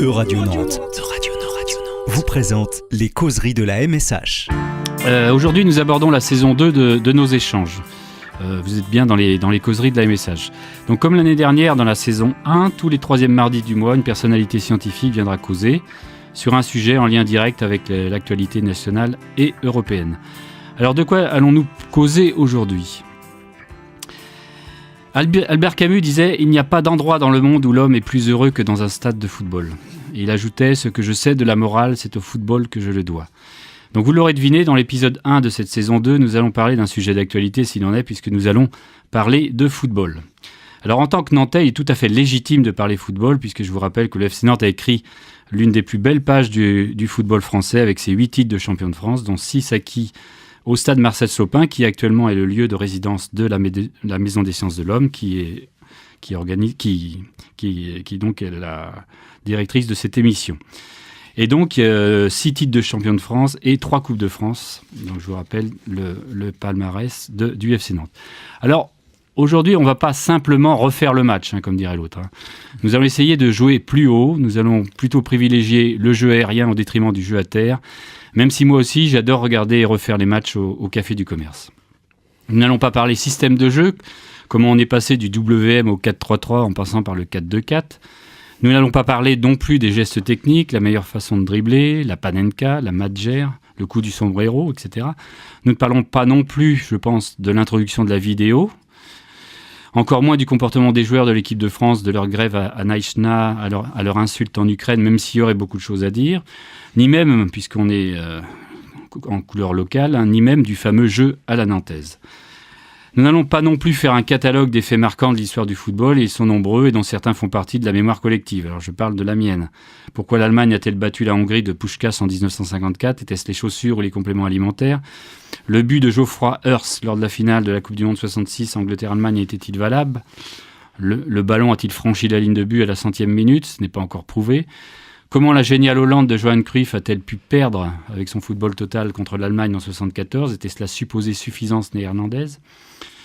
Euradio Nantes vous présente les causeries de la MSH. Aujourd'hui, nous abordons la saison 2 de nos échanges. Vous êtes bien dans les causeries de la MSH. Donc, comme l'année dernière, dans la saison 1, tous les troisièmes mardis du mois, une personnalité scientifique viendra causer sur un sujet en lien direct avec l'actualité nationale et européenne. Alors, de quoi allons-nous causer aujourd'hui ? Albert Camus disait « Il n'y a pas d'endroit dans le monde où l'homme est plus heureux que dans un stade de football ». Et il ajoutait « Ce que je sais de la morale, c'est au football que je le dois ». Donc vous l'aurez deviné, dans l'épisode 1 de cette saison 2, nous allons parler d'un sujet d'actualité s'il en est, puisque nous allons parler de football. Alors en tant que Nantais, il est tout à fait légitime de parler football, puisque je vous rappelle que le FC Nantes a écrit l'une des plus belles pages du football français, avec ses 8 titres de champion de France, dont 6 acquis au stade Marcel Sopin, qui actuellement est le lieu de résidence de la Maison des Sciences de l'Homme, qui donc est la directrice de cette émission. Et donc, 6 titres de champion de France et 3 Coupes de France. Donc, je vous rappelle le palmarès du FC Nantes. Alors, aujourd'hui, on ne va pas simplement refaire le match, comme dirait l'autre. Nous allons essayer de jouer plus haut. Nous allons plutôt privilégier le jeu aérien au détriment du jeu à terre. Même si moi aussi, j'adore regarder et refaire les matchs au Café du Commerce. Nous n'allons pas parler système de jeu, comment on est passé du WM au 4-3-3 en passant par le 4-2-4. Nous n'allons pas parler non plus des gestes techniques, la meilleure façon de dribbler, la panenka, la madjer, le coup du sombrero, etc. Nous ne parlons pas non plus, je pense, de l'introduction de la vidéo, encore moins du comportement des joueurs de l'équipe de France, de leur grève à Naïchna, à leur insulte en Ukraine, même s'il y aurait beaucoup de choses à dire, ni même, puisqu'on est en couleur locale, ni même du fameux jeu à la nantaise. Nous n'allons pas non plus faire un catalogue des faits marquants de l'histoire du football, et ils sont nombreux et dont certains font partie de la mémoire collective. Alors je parle de la mienne. Pourquoi l'Allemagne a-t-elle battu la Hongrie de Puskás en 1954 ? Était-ce les chaussures ou les compléments alimentaires ? Le but de Geoffroy Hurst lors de la finale de la Coupe du Monde 66, Angleterre-Allemagne, était-il valable ? Le ballon a-t-il franchi la ligne de but à la 100e minute ? Ce n'est pas encore prouvé. Comment la géniale Hollande de Johan Cruyff a-t-elle pu perdre avec son football total contre l'Allemagne en 1974 ? Était-ce la supposée suffisance néerlandaise ?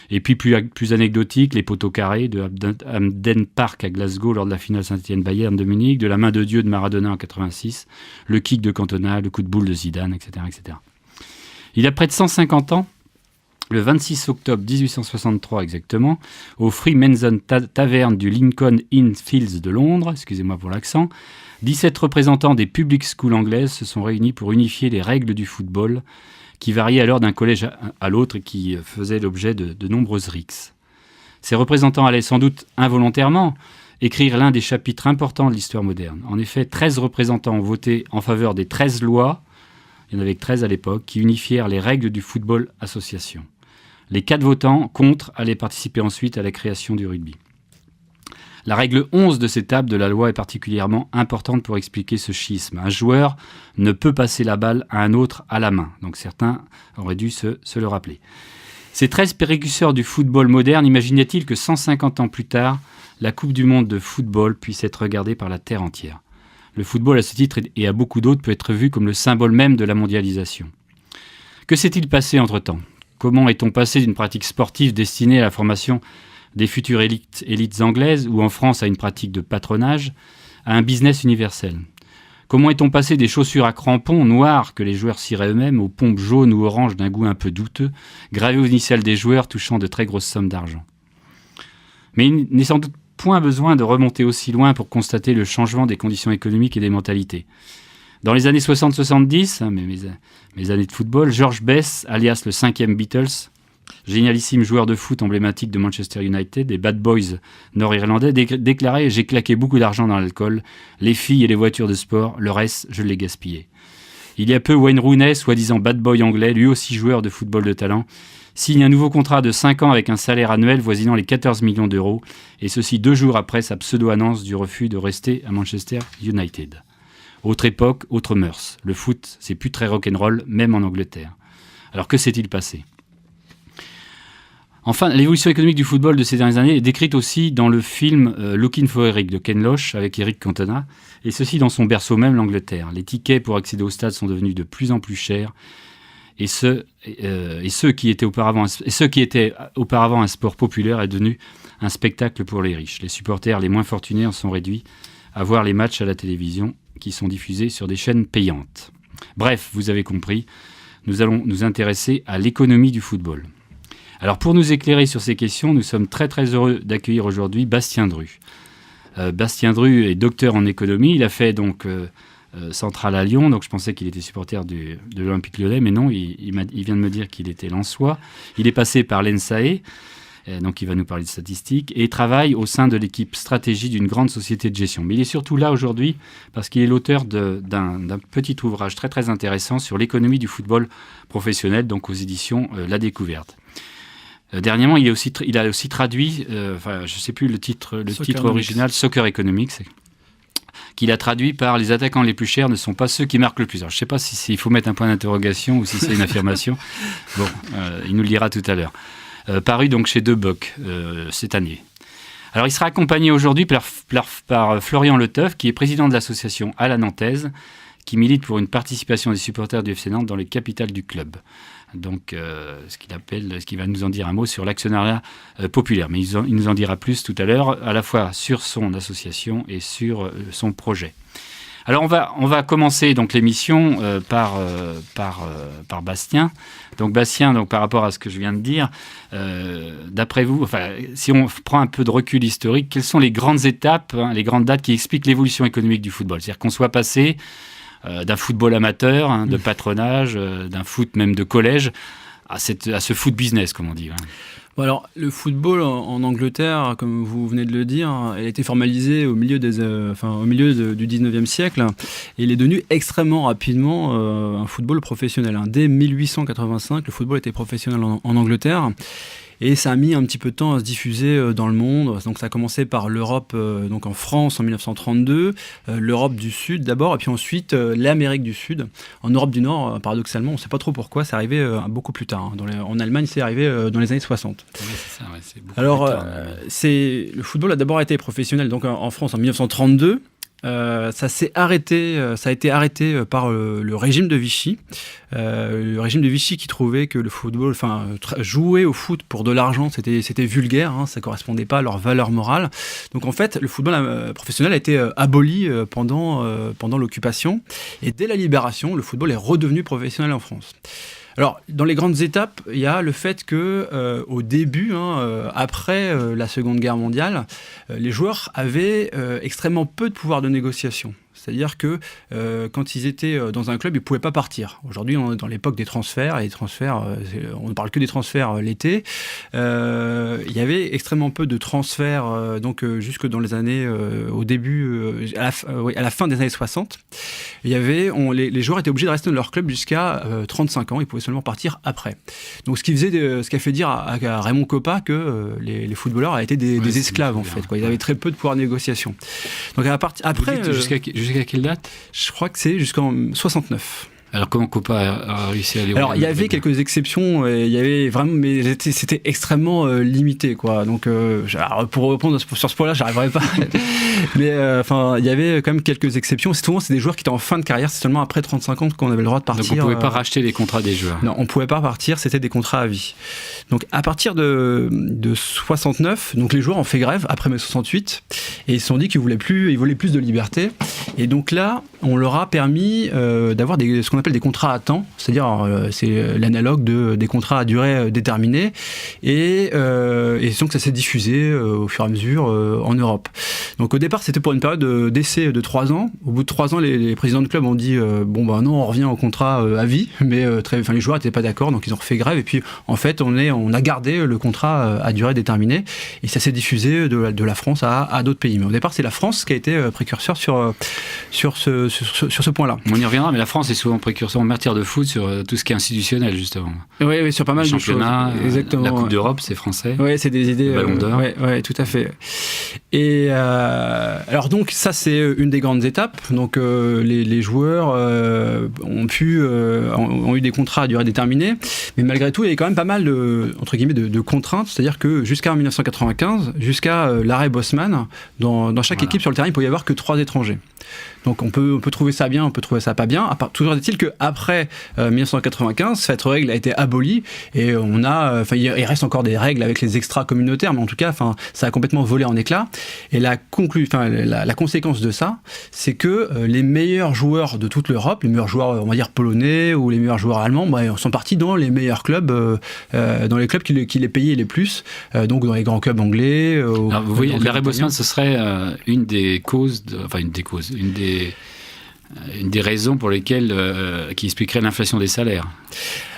Et puis plus anecdotique, les poteaux carrés de Hampden Park à Glasgow lors de la finale Saint-Étienne-Bayern de Munich, de la main de Dieu de Maradona en 86, le kick de Cantona, le coup de boule de Zidane, etc., etc. Il y a près de 150 ans, le 26 octobre 1863 exactement, au Freemasons Tavern du Lincoln Inn Fields de Londres, excusez-moi pour l'accent, 17 représentants des public schools anglaises se sont réunis pour unifier les règles du football, qui variaient alors d'un collège à l'autre et qui faisaient l'objet de nombreuses rixes. Ces représentants allaient sans doute involontairement écrire l'un des chapitres importants de l'histoire moderne. En effet, 13 représentants ont voté en faveur des 13 lois, il y en avait 13 à l'époque, qui unifièrent les règles du football association. Les 4 votants contre allaient participer ensuite à la création du rugby. La règle 11 de cette table de la loi est particulièrement importante pour expliquer ce schisme. Un joueur ne peut passer la balle à un autre à la main. Donc certains auraient dû se le rappeler. Ces 13 précurseurs du football moderne imaginaient-ils que 150 ans plus tard, la Coupe du Monde de football puisse être regardée par la terre entière ? Le football, à ce titre et à beaucoup d'autres, peut être vu comme le symbole même de la mondialisation. Que s'est-il passé entre-temps ? Comment est-on passé d'une pratique sportive destinée à la formation des futures élites anglaises, ou en France à une pratique de patronage, à un business universel ? Comment est-on passé des chaussures à crampons noirs que les joueurs ciraient eux-mêmes aux pompes jaunes ou oranges d'un goût un peu douteux, gravées aux initiales des joueurs touchant de très grosses sommes d'argent ? Mais il n'est sans doute point besoin de remonter aussi loin pour constater le changement des conditions économiques et des mentalités. Dans les années 60-70, mes années de football, George Best, alias le 5e Beatles, génialissime joueur de foot emblématique de Manchester United, des Bad Boys nord-irlandais, déclarait « J'ai claqué beaucoup d'argent dans l'alcool, les filles et les voitures de sport, le reste, je l'ai gaspillé. » Il y a peu, Wayne Rooney, soi-disant bad boy anglais, lui aussi joueur de football de talent, signe un nouveau contrat de 5 ans avec un salaire annuel voisinant les 14 millions d'euros, et ceci 2 jours après sa pseudo-annonce du refus de rester à Manchester United. Autre époque, autre mœurs. Le foot, c'est plus très rock'n'roll, même en Angleterre. Alors que s'est-il passé ? Enfin, l'évolution économique du football de ces dernières années est décrite aussi dans le film Looking for Eric de Ken Loach avec Eric Cantona, et ceci dans son berceau même, l'Angleterre. Les tickets pour accéder au stade sont devenus de plus en plus chers, et ce qui était auparavant un sport populaire est devenu un spectacle pour les riches. Les supporters les moins fortunés en sont réduits à voir les matchs à la télévision qui sont diffusés sur des chaînes payantes. Bref, vous avez compris, nous allons nous intéresser à l'économie du football. Alors pour nous éclairer sur ces questions, nous sommes très très heureux d'accueillir aujourd'hui Bastien Dru. Bastien Dru est docteur en économie, il a fait donc Centrale à Lyon, donc je pensais qu'il était supporter de l'Olympique Lyonnais, mais non, il vient de me dire qu'il était lensois. Il est passé par l'ENSAE, donc il va nous parler de statistiques, et travaille au sein de l'équipe stratégie d'une grande société de gestion. Mais il est surtout là aujourd'hui parce qu'il est l'auteur d'un petit ouvrage très très intéressant sur l'économie du football professionnel, donc aux éditions La Découverte. Dernièrement, il a aussi traduit, je ne sais plus le titre original, Soccer Economics, qu'il a traduit par « Les attaquants les plus chers ne sont pas ceux qui marquent le plus ». Alors, je ne sais pas s'il faut mettre un point d'interrogation ou si c'est une affirmation. Bon, il nous le dira tout à l'heure. Paru donc chez De Bock cette année. Alors, il sera accompagné aujourd'hui par Florian Leteuf, qui est président de l'association à la Nantaise, qui milite pour une participation des supporters du FC Nantes dans les capitales du club. Donc, ce qu'il va nous en dire un mot sur l'actionnariat populaire. Mais il nous en dira plus tout à l'heure, à la fois sur son association et sur son projet. Alors, on va commencer donc l'émission par Bastien. Donc, Bastien, donc, par rapport à ce que je viens de dire, d'après vous, si on prend un peu de recul historique, quelles sont les grandes étapes, les grandes dates qui expliquent l'évolution économique du football ? C'est-à-dire qu'on soit passé d'un football amateur, de patronage, d'un foot même de collège, à ce foot business, comme on dit. Bon, alors, le football en Angleterre, comme vous venez de le dire, il a été formalisé au milieu du 19e siècle, et il est devenu extrêmement rapidement un football professionnel. Dès 1885, le football était professionnel en Angleterre. Et ça a mis un petit peu de temps à se diffuser dans le monde. Donc ça a commencé par l'Europe, donc en France en 1932, l'Europe du Sud d'abord, et puis ensuite l'Amérique du Sud. En Europe du Nord, paradoxalement, on ne sait pas trop pourquoi, c'est arrivé beaucoup plus tard. En Allemagne, c'est arrivé dans les années 60. Ouais, c'est ça, c'est beaucoup Alors, plus tard, le football a d'abord été professionnel donc en France en 1932. Ça a été arrêté par le régime de Vichy. Le régime de Vichy qui trouvait que le football, jouer au foot pour de l'argent, c'était vulgaire, ça correspondait pas à leur valeur morale. Donc en fait, le football professionnel a été aboli pendant l'occupation. Et dès la libération, le football est redevenu professionnel en France. Alors, dans les grandes étapes, il y a le fait que, au début, après la Seconde Guerre mondiale, les joueurs avaient extrêmement peu de pouvoir de négociation. C'est-à-dire que quand ils étaient dans un club, ils ne pouvaient pas partir. Aujourd'hui, on est dans l'époque des transferts, et les transferts, on ne parle que des transferts l'été. Il y avait extrêmement peu de transferts, jusque dans les années, au début, à la fin des années 60. Les joueurs étaient obligés de rester dans leur club jusqu'à 35 ans, ils pouvaient seulement partir après. Donc ce qui a fait dire à Raymond Kopa que les footballeurs étaient des esclaves, en fait. Ils avaient très peu de pouvoir de négociation. Donc après... Jusqu'à quelle date ? Je crois que c'est jusqu'en 69. Alors comment Kopa a réussi à aller Alors il y avait quelques exceptions, il y avait vraiment, mais c'était extrêmement limité, quoi. Donc pour répondre sur ce point-là, j'arriverai pas. Mais il y avait quand même quelques exceptions. Souvent c'est des joueurs qui étaient en fin de carrière. C'est seulement après 35 ans qu'on avait le droit de partir. Donc on pouvait pas racheter les contrats des joueurs. Non, on pouvait pas partir. C'était des contrats à vie. Donc à partir de 69, donc les joueurs ont fait grève après mai 68 et ils se sont dit qu'ils voulaient plus de liberté. Et donc là, on leur a permis d'avoir ce qu'on appelle des contrats à temps, c'est-à-dire c'est l'analogue des contrats à durée déterminée, et donc ça s'est diffusé au fur et à mesure en Europe. Donc au départ c'était pour une période d'essai de 3 ans. Au bout de 3 ans, les présidents de club ont dit non, on revient au contrat à vie, mais les joueurs n'étaient pas d'accord, donc ils ont refait grève, et puis en fait on a gardé le contrat à durée déterminée, et ça s'est diffusé de la France à d'autres pays. Mais au départ c'est la France qui a été précurseur sur ce point-là. On y reviendra, mais la France est souvent précurseur en matière de foot sur tout ce qui est institutionnel, justement. Oui, sur pas mal de choses. Exactement. La Coupe d'Europe, c'est français. Oui, c'est des idées. Le Ballon d'Or. Oui, tout à fait. Et alors donc ça c'est une des grandes étapes. Donc les joueurs ont eu des contrats à durée déterminée, mais malgré tout il y avait quand même pas mal entre guillemets de contraintes. C'est-à-dire que jusqu'à 1995, jusqu'à l'arrêt Bosman, dans chaque équipe sur le terrain il pouvait y avoir que 3 étrangers. Donc on peut trouver ça bien, on peut trouver ça pas bien. Toujours est-il qu'après 1995, cette règle a été abolie et il reste encore des règles avec les extra-communautaires, mais en tout cas, ça a complètement volé en éclats. Et la conséquence de ça, c'est que les meilleurs joueurs de toute l'Europe, les meilleurs joueurs, on va dire polonais ou les meilleurs joueurs allemands, sont partis dans les meilleurs clubs, dans les clubs qui les payaient les plus, donc dans les grands clubs anglais. Alors, vous voyez, l'arrêt Bosman, ce serait une des raisons pour lesquelles qui expliquerait l'inflation des salaires.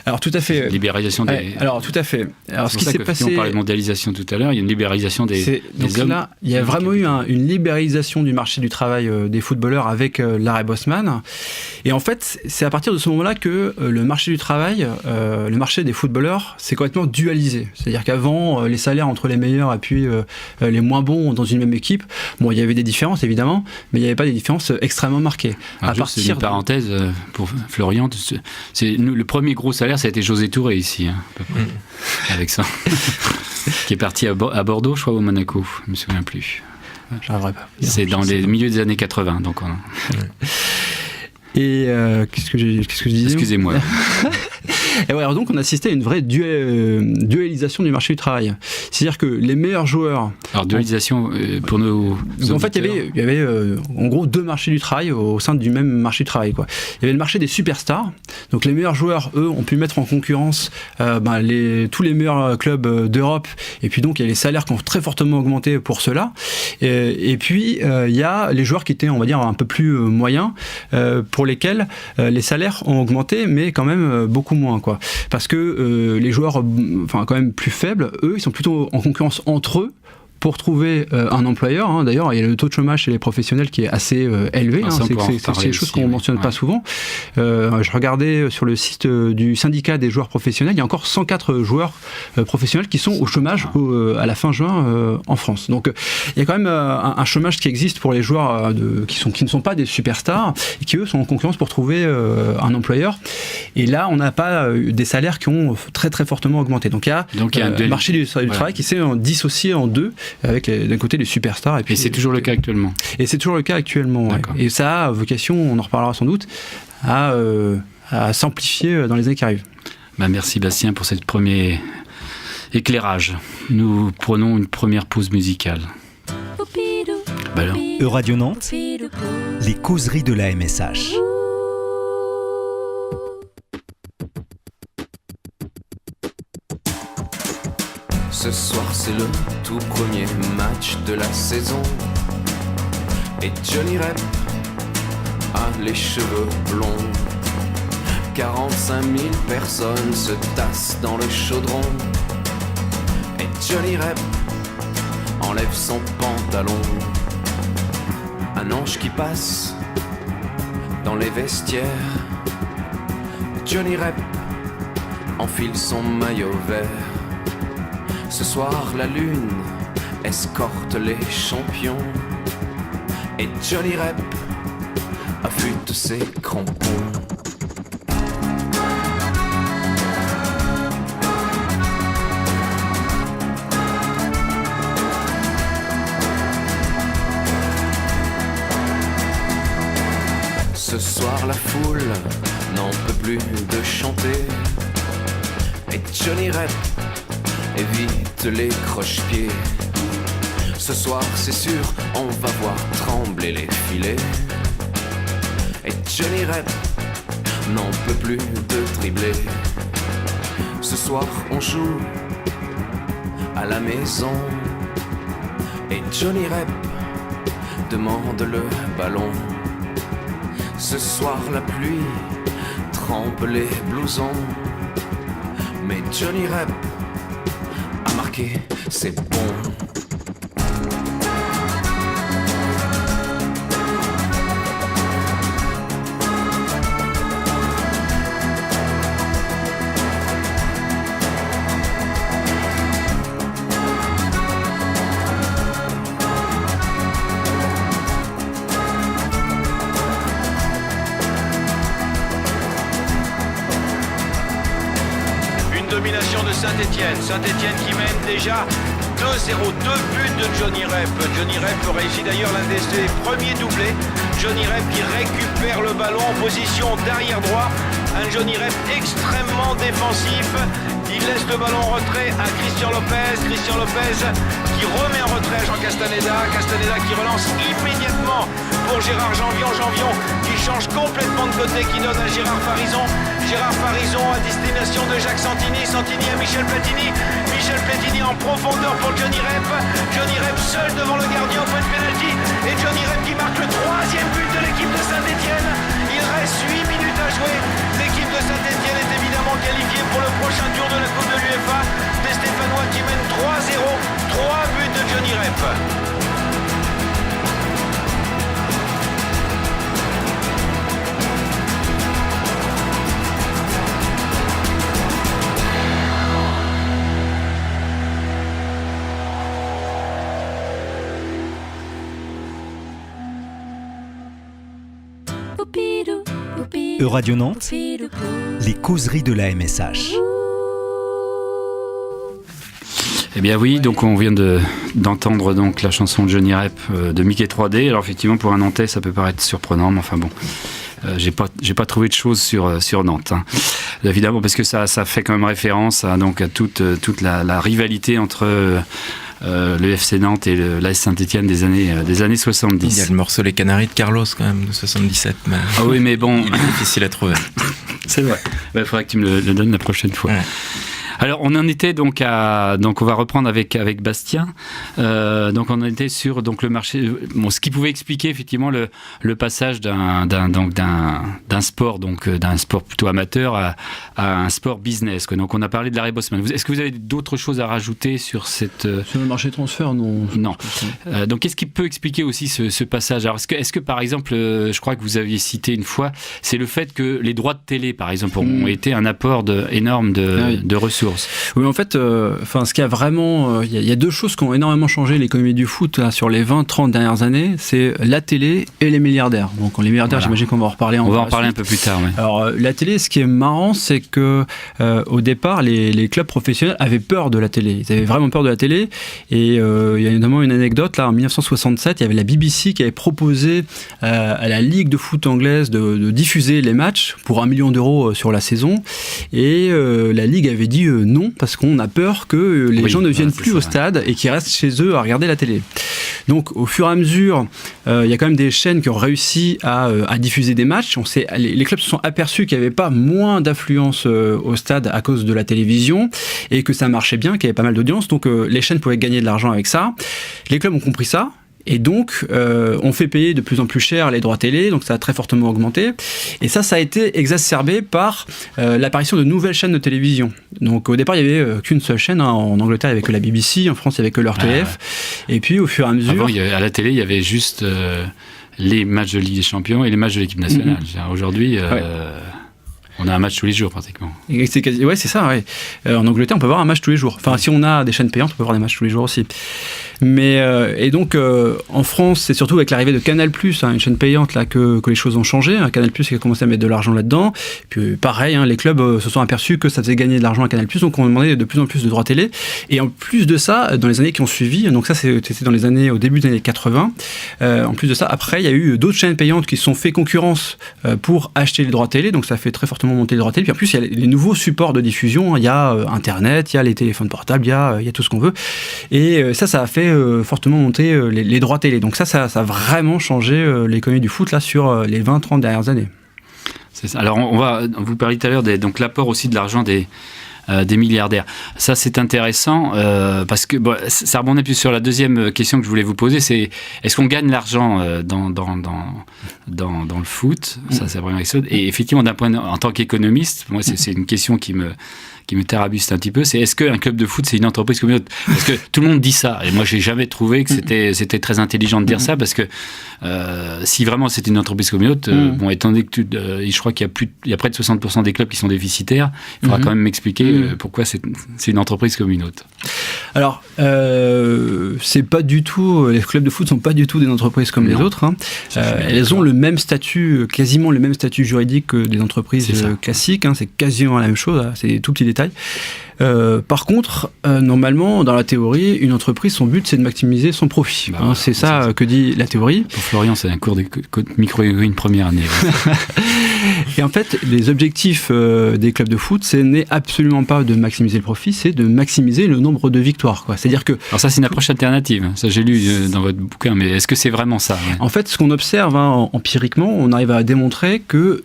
Alors tout à fait. Libéralisation des. Alors tout à fait. Alors ce qui s'est passé. Si on parlait de mondialisation tout à l'heure, il y a une libéralisation des hommes. Là, il y a vraiment eu une libéralisation du marché du travail des footballeurs avec l'arrêt Bosman. Et en fait, c'est à partir de ce moment-là que le marché du travail, le marché des footballeurs, s'est complètement dualisé. C'est-à-dire qu'avant, les salaires entre les meilleurs et puis les moins bons dans une même équipe, il y avait des différences évidemment, mais il n'y avait pas des différences extrêmement marquées. C'est une parenthèse pour Florian. C'est le premier gros salaire. Ça a été José Touré ici, à peu près, avec ça, qui est parti à Bordeaux, je crois, ou à Monaco, je ne me souviens plus. J'arriverai pas. C'est dans les milieux des années 80, donc. Et qu'est-ce que je disais ? Excusez-moi. Et ouais, alors donc on assistait à une vraie dualisation du marché du travail. C'est-à-dire que les meilleurs joueurs... Alors dualisation pour nos auditeurs. En fait, il y avait en gros 2 marchés du travail au sein du même marché du travail, quoi. Il y avait le marché des superstars. Donc les meilleurs joueurs, eux, ont pu mettre en concurrence tous les meilleurs clubs d'Europe. Et puis donc il y a les salaires qui ont très fortement augmenté pour cela. Et puis il y a les joueurs qui étaient, on va dire, un peu plus moyens, pour lesquels les salaires ont augmenté, mais quand même beaucoup moins, quoi. Parce que les joueurs, quand même plus faibles, eux, ils sont plutôt en concurrence entre eux pour trouver un employeur. D'ailleurs, il y a le taux de chômage chez les professionnels qui est assez élevé. C'est des choses qu'on ne mentionne pas souvent. Je regardais sur le site du syndicat des joueurs professionnels, il y a encore 104 joueurs professionnels qui sont au chômage à la fin juin en France. Donc il y a quand même un chômage qui existe pour les joueurs qui ne sont pas des superstars et qui, eux, sont en concurrence pour trouver un employeur. Et là, on n'a pas des salaires qui ont très très fortement augmenté. Donc il y a un marché du travail qui s'est dissocié en deux, avec d'un côté les superstars. Et c'est toujours le cas actuellement. Et c'est toujours le cas actuellement. Ouais. Et ça a vocation, on en reparlera sans doute, à s'amplifier dans les années qui arrivent. Merci Bastien pour ce premier éclairage. Nous prenons une première pause musicale. Euradio Nantes, les causeries de la MSH. Ce soir c'est le tout premier match de la saison et Johnny Rep a les cheveux blonds. 45 000 personnes se tassent dans le chaudron et Johnny Rep enlève son pantalon. Un ange qui passe dans les vestiaires. Johnny Rep enfile son maillot vert. Ce soir la lune escorte les champions et Johnny Rep affûte ses crampons. Ce soir la foule n'en peut plus de chanter et Johnny Rep évite les croche-pieds. Ce soir c'est sûr on va voir trembler les filets et Johnny Rep n'en peut plus de dribbler. Ce soir on joue à la maison et Johnny Rep demande le ballon. Ce soir la pluie trempe les blousons mais Johnny Rep a marqué, c'est bon. Saint-Étienne. Saint-Étienne qui mène déjà 2-0, 2 buts de Johnny Rep. Johnny Rep réussit d'ailleurs l'un de ses premiers doublés. Johnny Rep qui récupère le ballon en position d'arrière droit. Un Johnny Rep extrêmement défensif. Il laisse le ballon en retrait à Christian Lopez. Christian Lopez qui remet en retrait à Jean Castaneda. Castaneda qui relance immédiatement pour Gérard Janvion. Janvion qui change complètement de côté, qui donne à Gérard Farison. Gérard Farison à destination de Jacques Santini. Santini à Michel Platini. Michel Platini en profondeur pour Johnny Rep. Johnny Rep seul devant le gardien au point de pénalty. Et Johnny Rep qui marque le 3e but de l'équipe de Saint-Étienne. Il reste 8 minutes à jouer. L'équipe de Saint-Étienne est évidemment qualifiée pour le prochain tour de la Coupe de l'UEFA. Des Stéphanois qui mènent 3-0. 3 buts de Johnny Rep. Euradio Nantes, les causeries de la MSH. Eh bien oui, donc on vient d'entendre donc la chanson de Johnny Rep de Mickey 3D. Alors effectivement, pour un Nantais, ça peut paraître surprenant, mais enfin bon, j'ai pas trouvé de choses sur Nantes. Hein. Évidemment, parce que ça fait quand même référence à toute la rivalité entre le FC Nantes et l'AS Saint-Étienne des années 70. Il y a le morceau Les Canaries de Carlos quand même de 77. Mais ah oui, mais bon, il est difficile à trouver. C'est vrai. Il faudrait que tu me le donnes la prochaine fois. Ouais. Alors on en était donc on va reprendre avec Bastien. Donc on en était sur le marché. Bon, ce qui pouvait expliquer effectivement le passage d'un sport d'un sport plutôt amateur à un sport business. Donc on a parlé de l'arrêt Bosman. Est-ce que vous avez d'autres choses à rajouter sur cette sur le marché transfert? Non. Donc qu'est-ce qui peut expliquer aussi ce passage? Alors est-ce que par exemple, je crois que vous aviez cité une fois, c'est le fait que les droits de télé par exemple ont été un apport énorme de ressources. Oui, en fait, ce qui a vraiment, il y a deux choses qui ont énormément changé l'économie du foot là, sur les 20-30 dernières années, c'est la télé et les milliardaires. Donc les milliardaires, j'imagine qu'on va en reparler. On va en parler un peu plus tard. Ouais. Alors la télé, ce qui est marrant, c'est que au départ, les clubs professionnels avaient peur de la télé. Ils avaient vraiment peur de la télé. Et il y a notamment une anecdote là, en 1967, il y avait la BBC qui avait proposé à la Ligue de foot anglaise de diffuser les matchs pour 1 million d'euros sur la saison. Et la Ligue avait dit non, parce qu'on a peur que les gens ne viennent plus au stade et qu'ils restent chez eux à regarder la télé. Donc au fur et à mesure, il y a quand même des chaînes qui ont réussi à diffuser des matchs. Les clubs se sont aperçus qu'il n'y avait pas moins d'affluence au stade à cause de la télévision et que ça marchait bien, qu'il y avait pas mal d'audience. Donc les chaînes pouvaient gagner de l'argent avec ça. Les clubs ont compris ça. Et donc, on fait payer de plus en plus cher les droits télé, donc ça a très fortement augmenté. Et ça a été exacerbé par l'apparition de nouvelles chaînes de télévision. Donc au départ, il n'y avait qu'une seule chaîne. Hein. En Angleterre, il n'y avait que la BBC. En France, il n'y avait que l'RTF. Et puis, au fur et à mesure... Avant, à la télé, il y avait juste les matchs de Ligue des Champions et les matchs de l'équipe nationale. Aujourd'hui... On a un match tous les jours, pratiquement. Ouais, c'est ça, ouais. En Angleterre, on peut voir un match tous les jours. Enfin, si on a des chaînes payantes, on peut voir des matchs tous les jours aussi. Mais, et donc, en France, c'est surtout avec l'arrivée de Canal+, une chaîne payante, là, que les choses ont changé. Canal+, qui a commencé à mettre de l'argent là-dedans. Puis, pareil, les clubs se sont aperçus que ça faisait gagner de l'argent à Canal+, donc on demandait de plus en plus de droits télé. Et en plus de ça, dans les années qui ont suivi, donc ça, c'était dans les années, au début des années 80, en plus de ça, après, il y a eu d'autres chaînes payantes qui se sont fait concurrence pour acheter les droits télé, donc ça fait très fortement monter les droits télé. Puis en plus, il y a les nouveaux supports de diffusion, il y a Internet, il y a les téléphones portables, il y a tout ce qu'on veut. Et ça a fait fortement monter les droits télé. Donc ça a vraiment changé l'économie du foot là, sur les 20-30 dernières années. C'est ça. Alors, vous parliez tout à l'heure donc l'apport aussi de l'argent des milliardaires. Ça, c'est intéressant parce que ça rebondit plus sur la deuxième question que je voulais vous poser, c'est est-ce qu'on gagne l'argent dans le foot? Ça, c'est la première question. Et effectivement, en tant qu'économiste, moi, c'est une question qui me tarabuste un petit peu, c'est est-ce qu'un club de foot, c'est une entreprise comme une autre? Parce que tout le monde dit ça, et moi, j'ai jamais trouvé que c'était très intelligent de dire ça, parce que si vraiment c'était une entreprise comme une autre, étant donné que je crois qu'il y a près de 60% des clubs qui sont déficitaires, il faudra quand même m'expliquer pourquoi c'est une entreprise comme une autre. Alors, c'est pas du tout, les clubs de foot sont pas du tout des entreprises comme les autres. Hein. Elles ont le même statut, quasiment le même statut juridique que des entreprises classiques. Hein. C'est quasiment la même chose. Hein. C'est des tout petits détails détails. Par contre, normalement, dans la théorie, une entreprise, son but, c'est de maximiser son profit. C'est ça que dit la théorie. Pour Florian, c'est un cours de micro-économie première année. Et en fait, les objectifs des clubs de foot, ce n'est absolument pas de maximiser le profit, c'est de maximiser le nombre de victoires, quoi. C'est-à-dire que... Alors ça, c'est une approche alternative. Ça, j'ai lu dans votre bouquin, mais est-ce que c'est vraiment ça? En fait, ce qu'on observe empiriquement, on arrive à démontrer que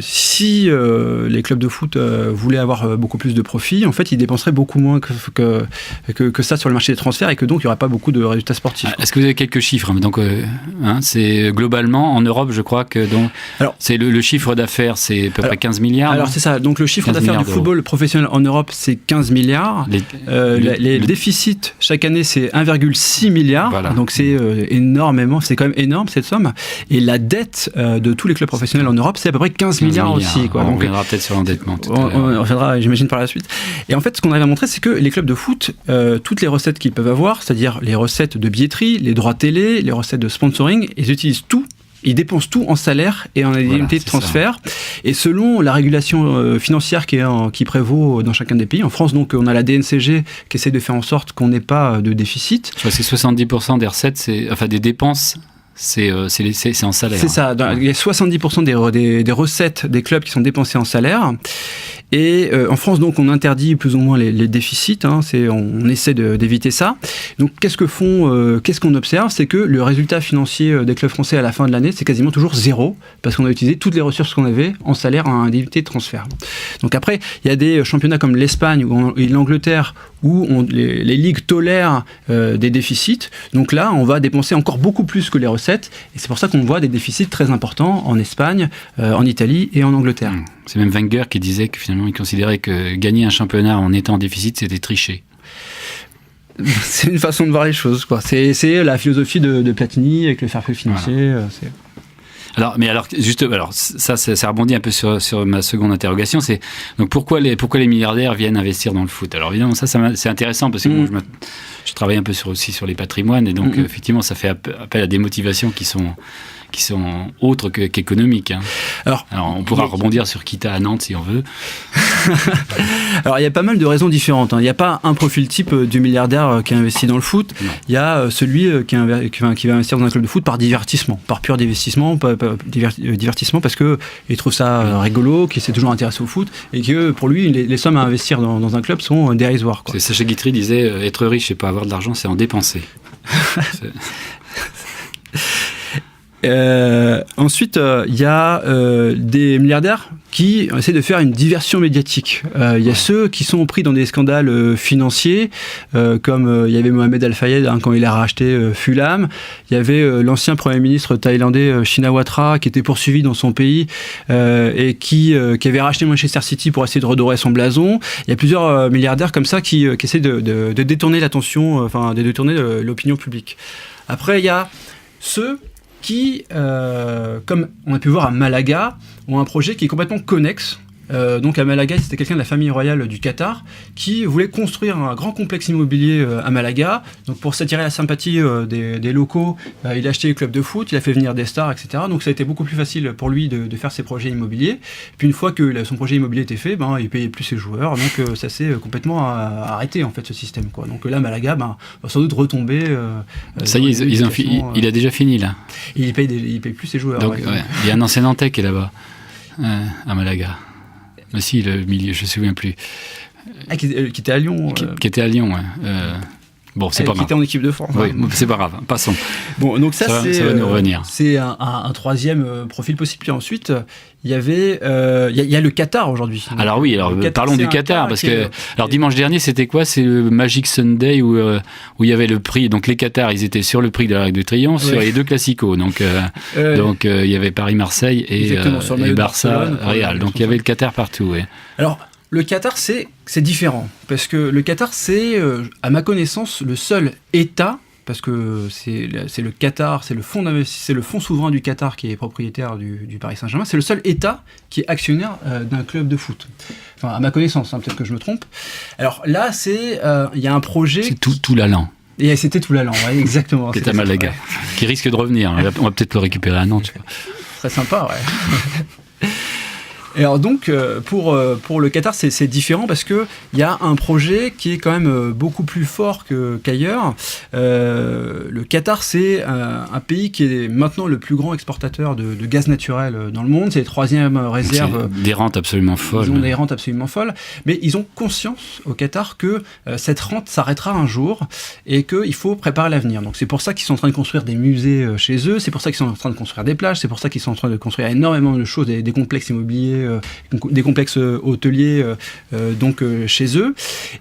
si les clubs de foot voulaient avoir beaucoup plus de profit, en fait, ils dépenseraient beaucoup moins que ça sur le marché des transferts et que donc il n'y aurait pas beaucoup de résultats sportifs. Est-ce que vous avez quelques chiffres? Donc, c'est globalement en Europe, je crois que c'est le chiffre d'affaires, c'est à peu près 15 milliards. Alors c'est ça. Donc le chiffre d'affaires du football professionnel en Europe, c'est 15 milliards. Les déficits chaque année, c'est 1,6 milliard. Voilà. Donc c'est énormément. C'est quand même énorme cette somme. Et la dette de tous les clubs professionnels en Europe, c'est à peu près 15 milliards aussi, quoi. On reviendra peut-être sur l'endettement. On reviendra, j'imagine, par la suite. Et en fait, ce qu'on arrive à montrer, c'est que les clubs de foot, toutes les recettes qu'ils peuvent avoir, c'est-à-dire les recettes de billetterie, les droits télé, les recettes de sponsoring, ils utilisent tout. Ils dépensent tout en salaire et en indemnité de transfert. Ça. Et selon la régulation financière qui prévaut dans chacun des pays, en France, donc, on a la DNCG qui essaie de faire en sorte qu'on n'ait pas de déficit. Je crois que c'est 70% des recettes, des dépenses. C'est en salaire. C'est ça. Il y a 70% des recettes des clubs qui sont dépensées en salaire. Et en France, donc, on interdit plus ou moins les déficits. On essaie d'éviter ça. Donc, qu'est-ce qu'on observe? C'est que le résultat financier des clubs français à la fin de l'année, c'est quasiment toujours zéro, parce qu'on a utilisé toutes les ressources qu'on avait en salaire en indemnité de transfert. Donc après, il y a des championnats comme l'Espagne et l'Angleterre où les ligues tolèrent des déficits. Donc là, on va dépenser encore beaucoup plus que les recettes. Et c'est pour ça qu'on voit des déficits très importants en Espagne, en Italie et en Angleterre. C'est même Wenger qui disait que finalement, il considérait que gagner un championnat en étant en déficit, c'était tricher. C'est une façon de voir les choses, quoi. C'est la philosophie de Platini avec le fair play financier. Voilà. Ça rebondit un peu sur ma seconde interrogation. C'est donc pourquoi les milliardaires viennent investir dans le foot? Alors évidemment, c'est intéressant parce que moi, je travaille un peu aussi sur les patrimoines et donc effectivement, ça fait appel à des motivations qui sont autres qu'économiques. Alors, on pourra rebondir sur Kita à Nantes si on veut. Alors, il y a pas mal de raisons différentes. Il n'y a pas un profil type du milliardaire qui investit dans le foot. Non. Il y a celui qui va investir dans un club de foot par divertissement, par pur divertissement, divertissement parce qu'il trouve ça rigolo, qu'il s'est toujours intéressé au foot et que pour lui, les sommes à investir dans un club sont dérisoires, quoi. Sacha Guitry disait être riche et pas avoir de l'argent, c'est en dépenser. Ensuite, il y a des milliardaires qui essaient de faire une diversion médiatique. Il y a ceux qui sont pris dans des scandales financiers, comme il y avait Mohamed Al Fayed quand il a racheté Fulham. Il y avait l'ancien Premier ministre thaïlandais Shinawatra qui était poursuivi dans son pays et qui avait racheté Manchester City pour essayer de redorer son blason. Il y a plusieurs milliardaires comme ça qui essaient de détourner l'attention, de détourner l'opinion publique. Après, il y a ceux qui, comme on a pu voir à Malaga, ont un projet qui est complètement connexe. Donc à Malaga, c'était quelqu'un de la famille royale du Qatar qui voulait construire un grand complexe immobilier à Malaga. Donc pour s'attirer la sympathie des locaux, il a acheté le club de foot, il a fait venir des stars, etc. Donc ça a été beaucoup plus facile pour lui de faire ses projets immobiliers. Puis une fois que son projet immobilier était fait, il payait plus ses joueurs. Donc ça s'est complètement arrêté en fait ce système, quoi. Donc là Malaga va sans doute retomber. Ça y est, il a déjà fini là. Il paye plus ses joueurs. Donc il y a un ancien Nantais qui est là-bas à Malaga. Mais si, le milieu, je ne me souviens plus. Qui était à Lyon. Qui était à Lyon, ouais. Bon, c'est pas grave. Qui était en équipe de France. Oui, c'est pas grave. Passons. Bon, donc ça va nous revenir. C'est un troisième profil possible. Puis ensuite, il y avait, il y a le Qatar aujourd'hui. Alors oui, parlons du Qatar parce que dimanche dernier, c'était quoi? C'est le Magic Sunday où il y avait le prix. Donc les Qatars, ils étaient sur le prix de l'Arc de Triomphe sur les deux classicos. Donc il y avait Paris-Marseille et Barça-Real. Donc il y avait le Qatar partout. Ouais. Alors le Qatar, c'est différent parce que le Qatar, c'est à ma connaissance le seul État. Parce que c'est le Qatar, c'est le fonds souverain du Qatar qui est propriétaire du Paris Saint-Germain. C'est le seul État qui est actionnaire d'un club de foot. Enfin, à ma connaissance, peut-être que je me trompe. Alors là, il y a un projet... C'est tout l'Allan. Et c'était tout l'Allan, ouais, exactement. Qui est à Malaga, qui risque de revenir. On va peut-être le récupérer à Nantes. Très sympa, ouais. Et alors donc, pour le Qatar, c'est différent parce qu'il y a un projet qui est quand même beaucoup plus fort qu'ailleurs. Le Qatar, c'est un pays qui est maintenant le plus grand exportateur de gaz naturel dans le monde. C'est les 3e réserve. Des rentes absolument folles. Ils ont des rentes absolument folles. Mais ils ont conscience au Qatar que cette rente s'arrêtera un jour et qu'il faut préparer l'avenir. Donc c'est pour ça qu'ils sont en train de construire des musées chez eux, c'est pour ça qu'ils sont en train de construire des plages, c'est pour ça qu'ils sont en train de construire énormément de choses, des complexes immobiliers, des complexes hôteliers chez eux.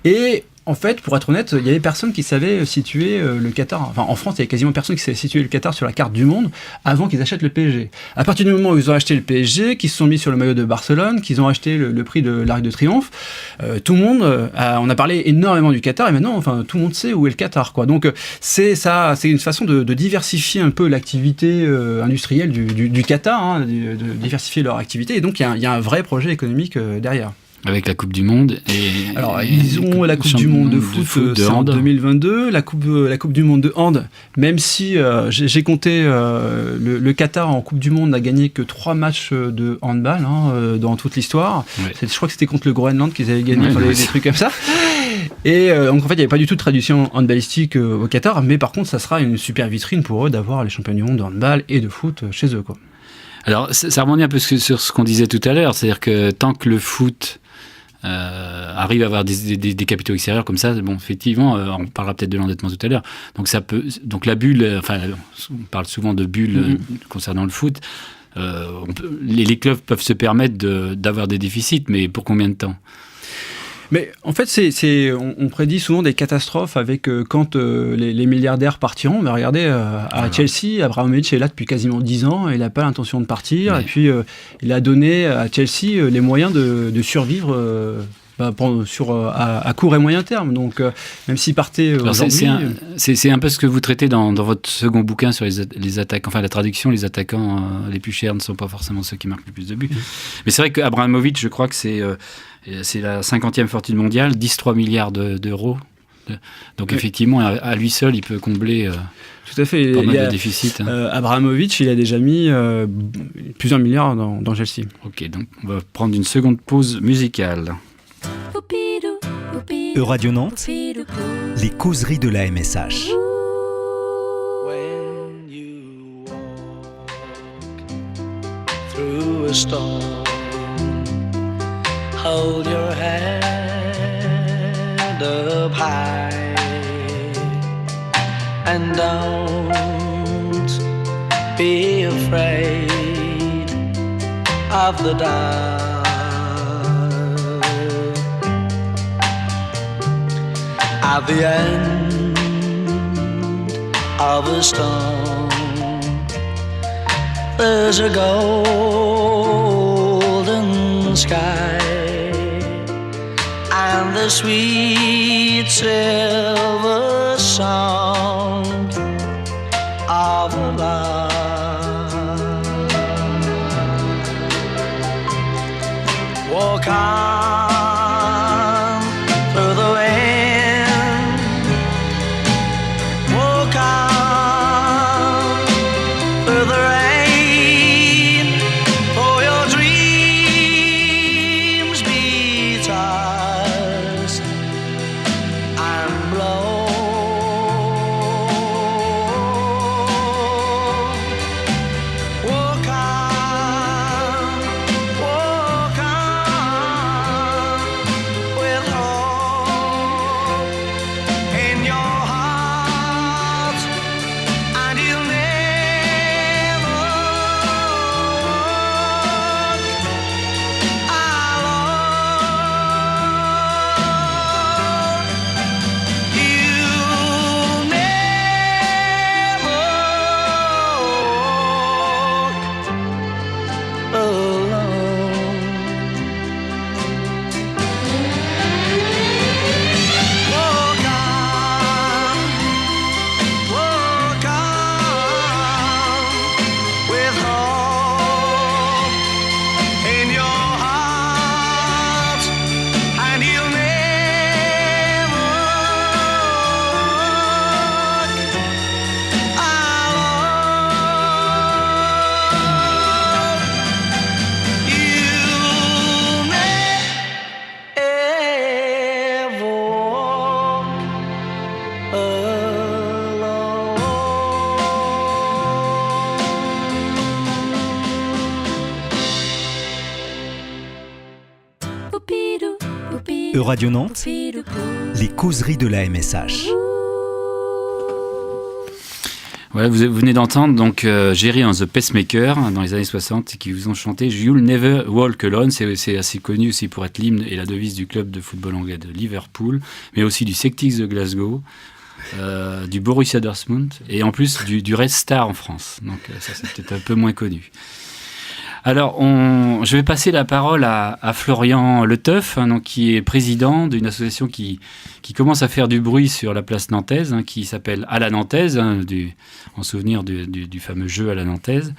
Et en fait, pour être honnête, il y avait personne qui savait situer le Qatar. Enfin, en France, il y avait quasiment personne qui savait situer le Qatar sur la carte du monde avant qu'ils achètent le PSG. À partir du moment où ils ont acheté le PSG, qu'ils se sont mis sur le maillot de Barcelone, qu'ils ont acheté le prix de l'Arc de Triomphe, tout le monde, on a parlé énormément du Qatar et maintenant, tout le monde sait où est le Qatar, quoi. Donc, c'est une façon de diversifier un peu l'activité industrielle du Qatar, de diversifier leur activité. Et donc, il y a un vrai projet économique derrière. Avec la Coupe du Monde. Alors, ils ont la Coupe du Monde de foot en 2022, la coupe du Monde de hand, même si j'ai compté, le Qatar en Coupe du Monde n'a gagné que 3 matchs de handball dans toute l'histoire. Ouais. Je crois que c'était contre le Groenland qu'ils avaient gagné, des trucs comme ça. Et donc, en fait, il n'y avait pas du tout de tradition handballistique au Qatar, mais par contre, ça sera une super vitrine pour eux d'avoir les champions du monde de handball et de foot chez eux, quoi. Alors, ça rebondit un peu sur ce qu'on disait tout à l'heure, c'est-à-dire que tant que le foot arrive à avoir des capitaux extérieurs comme ça, bon, effectivement, on parlera peut-être de l'endettement tout à l'heure. Donc la bulle, on parle souvent de bulle concernant le foot. Les clubs peuvent se permettre d'avoir des déficits, mais pour combien de temps ? Mais en fait, on prédit souvent des catastrophes avec quand les milliardaires partiront. Mais regardez, à Chelsea, Abramovich est là depuis quasiment 10 ans et il n'a pas l'intention de partir. Ouais. Et puis, il a donné à Chelsea les moyens de survivre à court et moyen terme. Donc, même s'il partait aujourd'hui... C'est un peu ce que vous traitez dans votre second bouquin sur les attaquants. Enfin, la traduction, les attaquants les plus chers ne sont pas forcément ceux qui marquent le plus de buts. Mais c'est vrai qu'Abramovich, je crois que c'est la 50e fortune mondiale, 13 milliards d'euros. Donc effectivement, à lui seul, il peut combler tout à fait. Pas mal de déficit. Abramovich, il a déjà mis plusieurs milliards dans Chelsea. Ok, donc on va prendre une seconde pause musicale. Radio Nantes, les causeries de la MSH. When you walk through a storm, hold your head up high and don't be afraid of the dark. At the end of a storm, there's a golden sky and the sweet silver song of love. Walk on through the wind, walk on through the rain, for your dreams be tossed and blown. Radio Nantes, les causeries de la MSH. Ouais, vous venez d'entendre donc Jerry and the Pacemakers dans les années 60 qui vous ont chanté You'll Never Walk Alone. C'est assez connu aussi pour être l'hymne et la devise du club de football anglais de Liverpool, mais aussi du Celtics de Glasgow, du Borussia Dortmund et en plus du Red Star en France. Donc ça c'est peut-être un peu moins connu. Alors, je vais passer la parole à Florian Leteuf, donc, qui est président d'une association qui commence à faire du bruit sur la place nantaise, qui s'appelle À la Nantaise, en souvenir du fameux jeu à la Nantaise,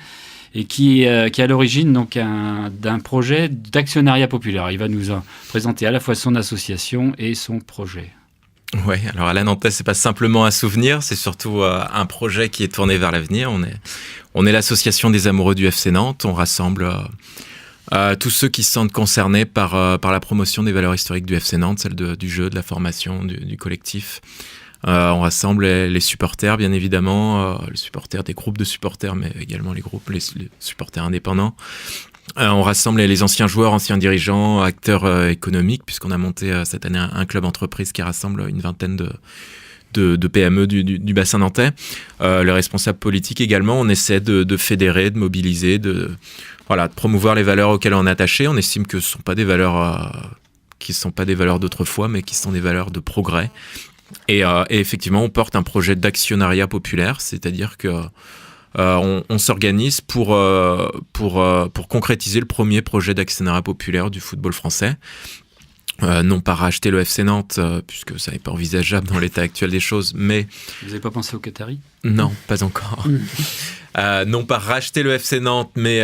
et qui est à l'origine donc, d'un projet d'actionnariat populaire. Il va nous présenter à la fois son association et son projet. Ouais, alors à la Nantaise, c'est pas simplement un souvenir, c'est surtout un projet qui est tourné vers l'avenir. On est l'association des amoureux du FC Nantes. On rassemble tous ceux qui se sentent concernés par la promotion des valeurs historiques du FC Nantes, celle du jeu, de la formation, du collectif. On rassemble les supporters, bien évidemment, les supporters des groupes de supporters, mais également les supporters indépendants. On rassemble les anciens joueurs, anciens dirigeants, acteurs économiques, puisqu'on a monté cette année un club entreprise qui rassemble une vingtaine de PME du bassin nantais. Les responsables politiques également, on essaie de fédérer, de mobiliser, de promouvoir les valeurs auxquelles on est attaché. On estime que ce ne sont pas des valeurs qui ne sont pas des valeurs d'autrefois, mais qui sont des valeurs de progrès. Et effectivement, on porte un projet d'actionnariat populaire, c'est-à-dire que on s'organise pour concrétiser le premier projet d'actionnariat populaire du football français. Non pas racheter le FC Nantes, puisque ça n'est pas envisageable dans l'état actuel des choses, mais... Vous n'avez pas pensé au Qatari ? Non, pas encore. Non pas racheter le FC Nantes, mais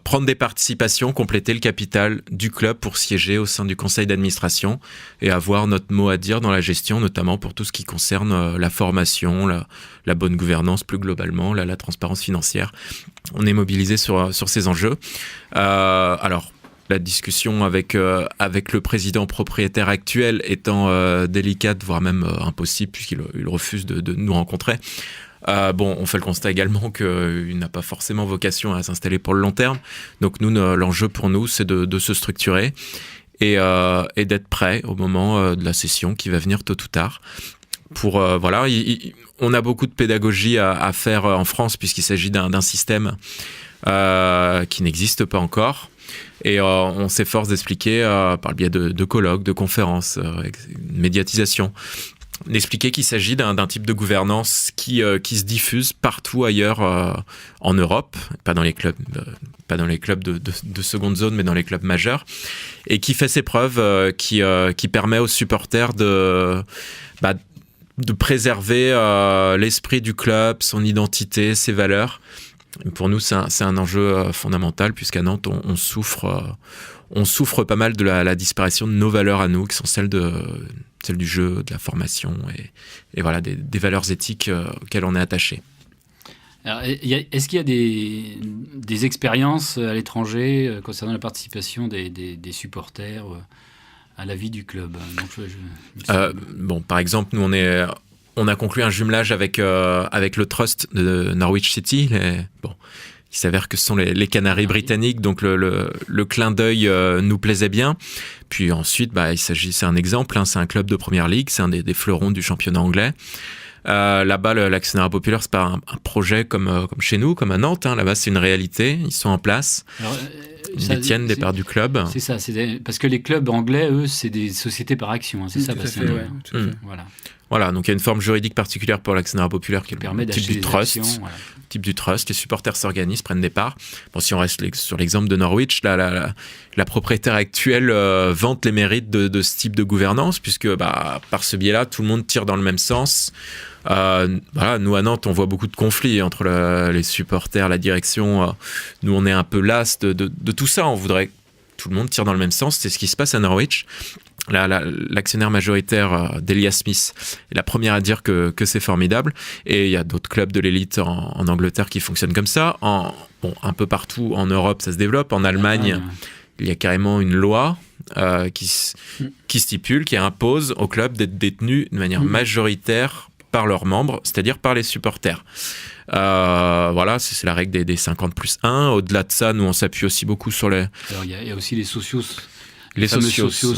prendre des participations, compléter le capital du club pour siéger au sein du conseil d'administration et avoir notre mot à dire dans la gestion, notamment pour tout ce qui concerne la formation, la bonne gouvernance plus globalement, la transparence financière. On est mobilisé sur ces enjeux. Alors, la discussion avec le président propriétaire actuel étant délicate, voire même impossible, puisqu'il refuse de nous rencontrer. On fait le constat également qu'il n'a pas forcément vocation à s'installer pour le long terme. Donc nous, l'enjeu pour nous, c'est de se structurer et d'être prêt au moment de la session qui va venir tôt ou tard. On a beaucoup de pédagogie à faire en France, puisqu'il s'agit d'un système qui n'existe pas encore. Et on s'efforce d'expliquer par le biais de colloques, de conférences, médiatisation, d'expliquer qu'il s'agit d'un type de gouvernance qui se diffuse partout ailleurs en Europe, pas dans les clubs de seconde zone, mais dans les clubs majeurs, et qui fait ses preuves, qui permet aux supporters de préserver l'esprit du club, son identité, ses valeurs. Pour nous, c'est un enjeu fondamental, puisqu'à Nantes, on souffre pas mal de la disparition de nos valeurs à nous, qui sont celles du jeu, de la formation et voilà, des valeurs éthiques auxquelles on est attaché. Alors, est-ce qu'il y a des expériences à l'étranger concernant la participation des supporters à la vie du club ? Par exemple, nous, on a conclu un jumelage avec le Trust de Norwich City. Il s'avère que ce sont les Canaries britanniques, donc le clin d'œil nous plaisait bien. Puis ensuite, c'est un exemple, c'est un club de première ligue, c'est un des fleurons du championnat anglais. Là-bas, l'actionnariat populaire, c'est pas un projet comme chez nous, comme à Nantes. Là-bas, c'est une réalité. Ils sont en place. Alors, ils détiennent des parts du club. C'est ça. Parce que les clubs anglais, eux, c'est des sociétés par action. C'est ça, tout à fait. Voilà, donc il y a une forme juridique particulière pour l'actionnariat populaire qui permet d'acheter des actions. Type du trust, les supporters s'organisent, prennent des parts. Si on reste sur l'exemple de Norwich, la propriétaire actuelle vante les mérites de ce type de gouvernance, puisque par ce biais-là, tout le monde tire dans le même sens. Nous à Nantes, on voit beaucoup de conflits entre les supporters, la direction. Nous, on est un peu las de tout ça. On voudrait que tout le monde tire dans le même sens. C'est ce qui se passe à Norwich. L'actionnaire majoritaire Delia Smith est la première à dire que c'est formidable, et il y a d'autres clubs de l'élite en Angleterre qui fonctionnent comme ça. Un peu partout en Europe ça se développe. En Allemagne il y a carrément une loi qui stipule, qui impose aux clubs d'être détenus de manière majoritaire par leurs membres, c'est-à-dire par les supporters. C'est la règle des 50+1. Au-delà de ça, nous on s'appuie aussi beaucoup sur les... Alors, il y a aussi les socios. Les fameux socios.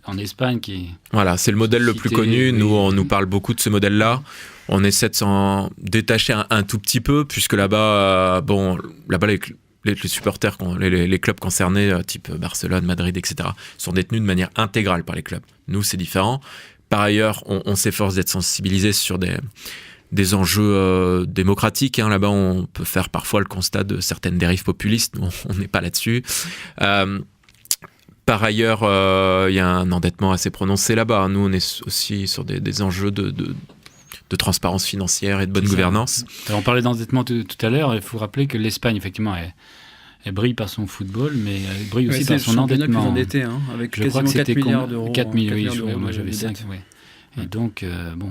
en Espagne qui... Voilà, c'est le modèle le plus Cité, connu. oui. Nous, on nous parle beaucoup de ce modèle-là. On essaie de s'en détacher un tout petit peu, puisque là-bas, les supporters, les clubs concernés, type Barcelone, Madrid, etc., sont détenus de manière intégrale par les clubs. Nous, c'est différent. Par ailleurs, on s'efforce d'être sensibilisés sur des enjeux démocratiques. Là-bas, on peut faire parfois le constat de certaines dérives populistes. Nous, on n'est pas là-dessus. Par ailleurs, il y a un endettement assez prononcé là-bas. Nous, on est aussi sur des enjeux de transparence financière et de bonne gouvernance. Alors, on parlait d'endettement tout à l'heure. Il faut rappeler que l'Espagne, effectivement, elle brille par son football, mais elle brille aussi par son endettement. Endetté, avec je crois que quasiment c'était 4 milliards d'euros. 4 milliards, d'euros moi de j'avais 5. dette. Ouais. Et donc,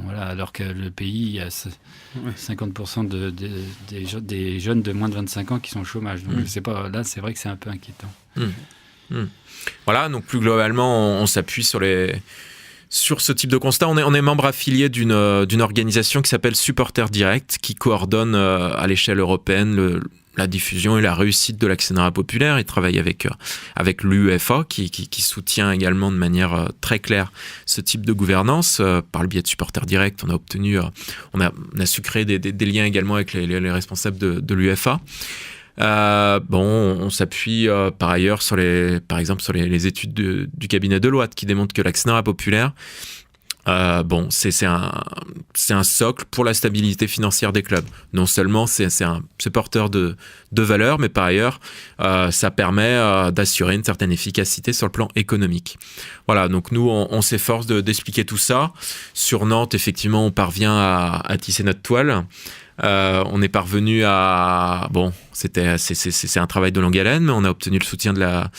voilà, alors que le pays a 50% des jeunes de moins de 25 ans qui sont au chômage. Donc, je sais pas, là, c'est vrai que c'est un peu inquiétant. Voilà, donc plus globalement, on s'appuie sur ce type de constat. On est membre affilié d'une organisation qui s'appelle Supporters Direct, qui coordonne à l'échelle européenne la diffusion et la réussite de l'actionnariat populaire. Il travaille avec l'UEFA qui soutient également de manière très claire ce type de gouvernance. Par le biais de Supporters Direct, on a su créer des liens également avec les responsables de l'UEFA. On s'appuie par ailleurs par exemple sur les études du cabinet Deloitte qui démontrent que l'actionnariat populaire c'est un socle pour la stabilité financière des clubs. Non seulement c'est porteur de valeur, mais par ailleurs ça permet d'assurer une certaine efficacité sur le plan économique. Voilà, donc nous on s'efforce d'expliquer tout ça. Sur Nantes, effectivement, on parvient à tisser notre toile. On est parvenu à... c'est un travail de longue haleine, mais on a obtenu le soutien de la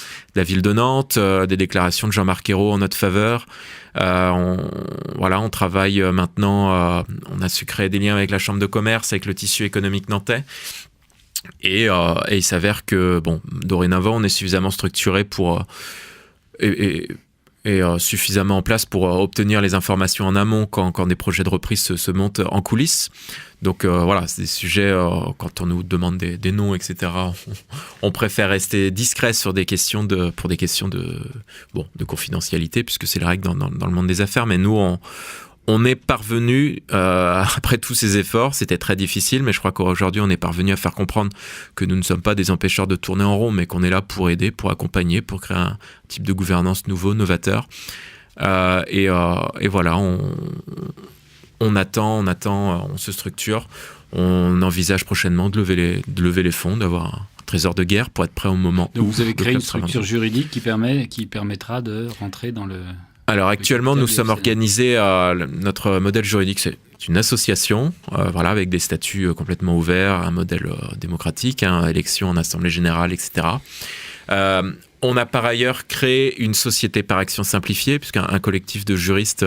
ville de Nantes, des déclarations de Jean-Marc Ayrault en notre faveur. On travaille maintenant, on a su créer des liens avec la Chambre de commerce, avec le tissu économique nantais. Et il s'avère que, dorénavant, on est suffisamment structuré pour... et suffisamment en place pour obtenir les informations en amont quand des projets de reprise se montent en coulisses. Donc c'est des sujets, quand on nous demande des noms, etc., on préfère rester discret sur pour des questions de confidentialité, puisque c'est la règle dans le monde des affaires. Mais nous, on est parvenu, après tous ces efforts, c'était très difficile, mais je crois qu'aujourd'hui, on est parvenu à faire comprendre que nous ne sommes pas des empêcheurs de tourner en rond, mais qu'on est là pour aider, pour accompagner, pour créer un type de gouvernance nouveau, novateur. Et voilà, on attend, on se structure. On envisage prochainement de lever les fonds, d'avoir un trésor de guerre pour être prêt au moment où... Donc vous avez créé une structure juridique qui permettra de rentrer dans le... Alors actuellement, nous sommes organisés, notre modèle juridique, c'est une association, avec des statuts complètement ouverts, un modèle démocratique, élection en assemblée générale, etc. On a par ailleurs créé une société par action simplifiée, puisqu'un collectif de juristes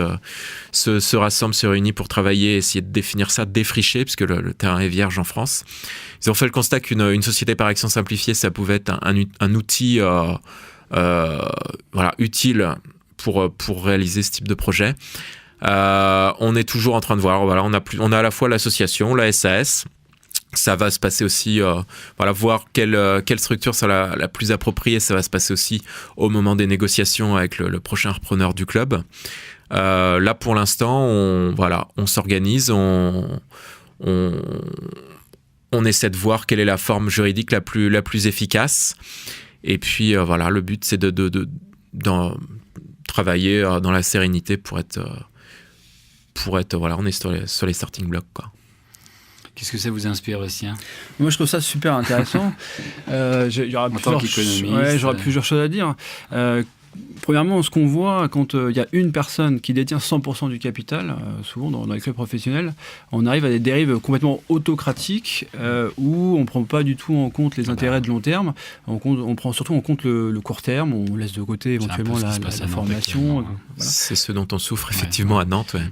se rassemble, se réunit pour travailler, essayer de définir ça, défricher, puisque le terrain est vierge en France. Ils ont fait le constat qu'une société par action simplifiée, ça pouvait être un outil utile pour réaliser ce type de projet. On est toujours en train de voir, on a à la fois l'association, la SAS. Ça va se passer aussi, voir quelle structure sera la plus appropriée. Ça va se passer aussi au moment des négociations avec le prochain repreneur du club. Là, pour l'instant, on s'organise, on essaie de voir quelle est la forme juridique la plus efficace. Et puis, le but, c'est de travailler dans la sérénité pour être on est sur les starting blocks, quoi. Qu'est-ce que ça vous inspire, Bastien ? Moi, je trouve ça super intéressant. J'aurais plusieurs choses à dire. Premièrement, ce qu'on voit quand il y a une personne qui détient 100% du capital, souvent dans les clubs professionnels, on arrive à des dérives complètement autocratiques où on ne prend pas du tout en compte les intérêts de long terme. On prend surtout en compte le court terme. On laisse de côté éventuellement la formation. Voilà. C'est ce dont on souffre effectivement à Nantes. Ouais.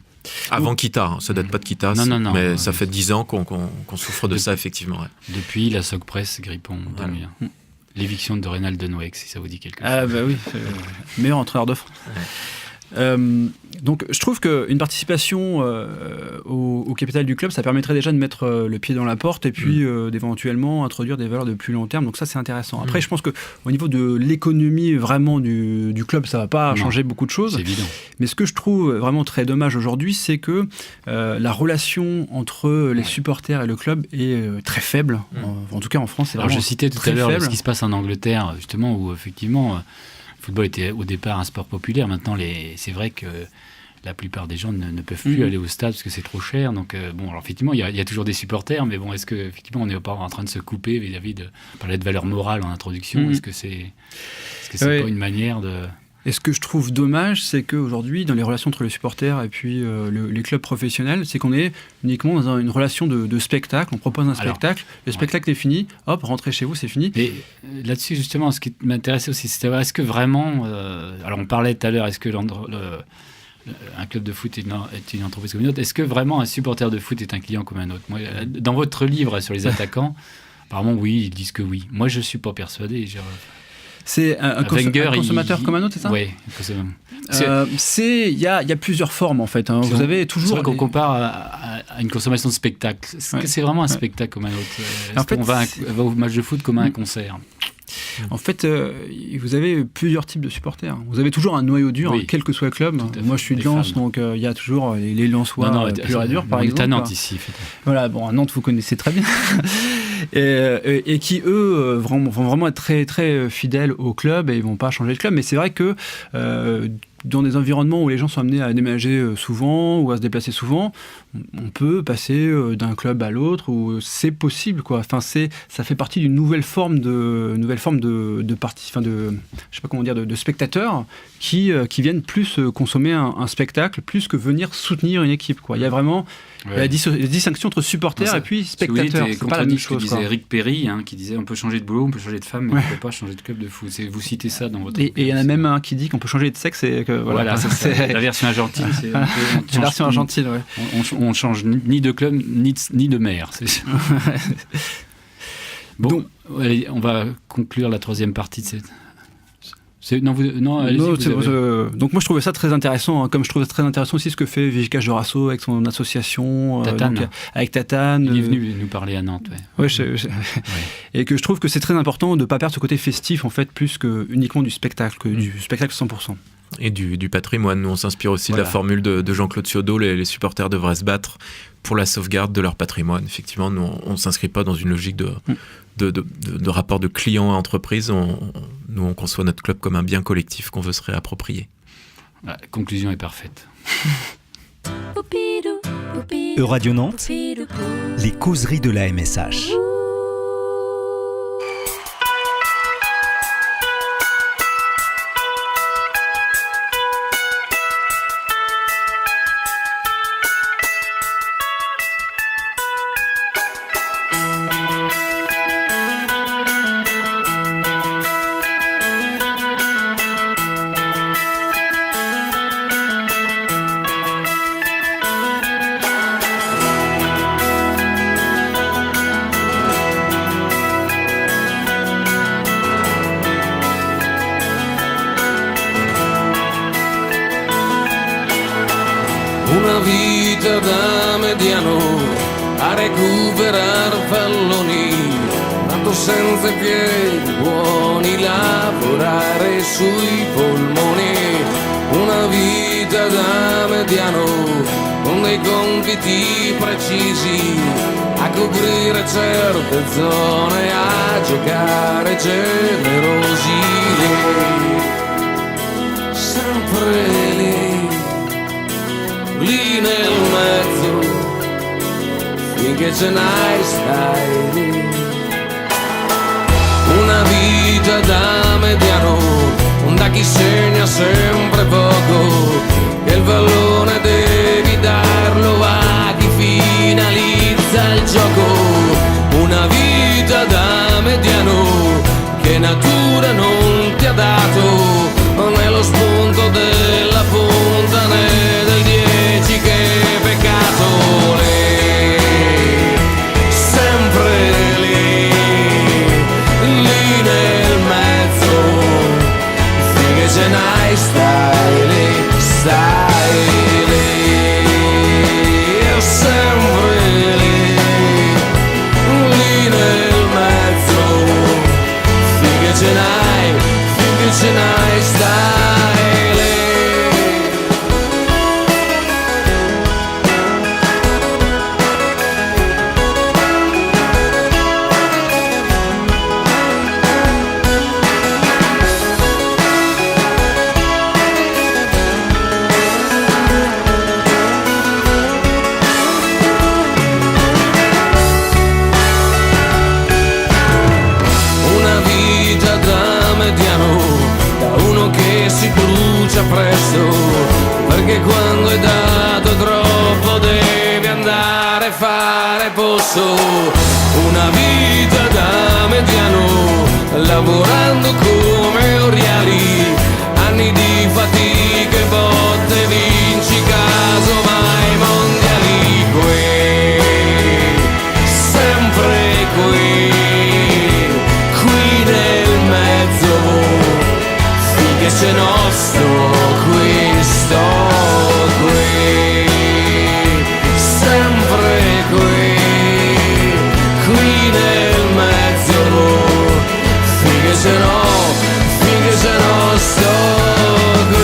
Avant Kita, ça date pas de Kita, non, mais ça fait 10 ans qu'on souffre de ça, effectivement. Ouais. Depuis la Sogpresse Grippon 2001. L'éviction de Reynald Denoueck, si ça vous dit quelque chose. Ah bah oui, meilleur entraîneur de France. Donc je trouve qu'une participation au capital du club, ça permettrait déjà de mettre le pied dans la porte et puis d'éventuellement introduire des valeurs de plus long terme. Donc ça, c'est intéressant. Après, je pense qu'au niveau de l'économie vraiment du club, ça va pas changer beaucoup de choses. C'est évident. Mais ce que je trouve vraiment très dommage aujourd'hui, c'est que la relation entre les supporters et le club est très faible. En tout cas, en France, c'est Alors vraiment je citais tout très à l'heure faible. ce qui se passe en Angleterre, justement, où effectivement, le football était au départ un sport populaire. Maintenant, c'est vrai que la plupart des gens ne peuvent plus aller au stade parce que c'est trop cher. Donc, bon, alors effectivement, il y a toujours des supporters, mais bon, est-ce que effectivement, on n'est pas en train de se couper vis-à-vis de parler de valeur morale en introduction? Est-ce que c'est pas une manière de... Et ce que je trouve dommage, c'est qu'aujourd'hui, dans les relations entre les supporters et puis les clubs professionnels, c'est qu'on est uniquement dans une relation de spectacle. On propose un spectacle, le spectacle est fini, hop, rentrez chez vous, c'est fini. Et là-dessus, justement, ce qui m'intéressait aussi, c'est savoir, est-ce que vraiment... alors, on parlait tout à l'heure, est-ce que un club de foot est une entreprise comme une autre? Est-ce que vraiment un supporter de foot est un client comme un autre? Moi, dans votre livre sur les attaquants, apparemment, oui, ils disent que oui. Moi, je ne suis pas persuadé. C'est un consommateur comme un autre, c'est ça? Oui. Il y a plusieurs formes, en fait. Hein. Vous avez toujours... C'est vrai qu'on compare à une consommation de spectacle. Est-ce que c'est vraiment un spectacle comme un autre? Est-ce qu'on va au match de foot comme à un concert? En fait, vous avez plusieurs types de supporters. Vous avez toujours un noyau dur, quel que soit le club. Moi, je suis de Lens, donc il y a toujours les Lensois purs et durs, par exemple. On est à Nantes ici. Voilà, bon, à Nantes, vous connaissez très bien. et qui, eux, vont vraiment être très, très fidèles au club et ils ne vont pas changer de club. Mais c'est vrai que dans des environnements où les gens sont amenés à déménager souvent ou à se déplacer souvent, on peut passer d'un club à l'autre, où c'est possible, quoi. Enfin, ça fait partie d'une nouvelle forme de partie, enfin de, je sais pas comment dire, de spectateurs qui viennent plus consommer un spectacle, plus que venir soutenir une équipe, quoi. Il y a vraiment la distinction entre supporters et puis spectateurs. C'est pas la même chose. Disait Rick Perry, qui disait on peut changer de boulot, on peut changer de femme, mais on ne peut pas changer de club de foot. Vous citez ça dans votre... Et il y en a même un qui dit qu'on peut changer de sexe et que voilà, c'est la version argentine. C'est la version argentine, ouais. On change ni de club ni de maire. Bon, donc, allez, on va conclure la troisième partie de cette... Donc moi je trouvais ça très intéressant, comme je trouvais très intéressant aussi ce que fait Vijkas Dorasso avec son association avec Tatane. Il est venu nous parler à Nantes. Ouais, et que je trouve que c'est très important de ne pas perdre ce côté festif en fait, plus que uniquement du spectacle, que du spectacle 100%. Et du patrimoine. Nous on s'inspire aussi de la formule de Jean-Claude Ciodo, les supporters devraient se battre pour la sauvegarde de leur patrimoine. Effectivement, nous on ne s'inscrit pas dans une logique de rapport de client à entreprise. Nous, on conçoit notre club comme un bien collectif qu'on veut se réapproprier. La conclusion est parfaite. Euradio Nantes, les causeries de la MSH. Una vita da mediano a recuperare palloni, nato senza piedi buoni, lavorare sui polmoni. Una vita da mediano con dei compiti precisi, a coprire certe zone, a giocare generosi. Sempre lì nel mezzo, finché ce n'hai stai lì. Una vita da mediano, da chi segna sempre poco, e il pallone devi darlo a chi finalizza il gioco. Una vita da mediano che natura non ti ha dato, nello spunto della punta né del 10 che peccato. Lì, sempre lì, lì nel mezzo, finché ce n'hai stai lì. fare posto, una vita da mediano, lavorando come oriali, anni di fatiche, botte, vinci casomai mondiali, sempre qui nel mezzo, finché c'è nostro, qui sto. Finché se no sto qui.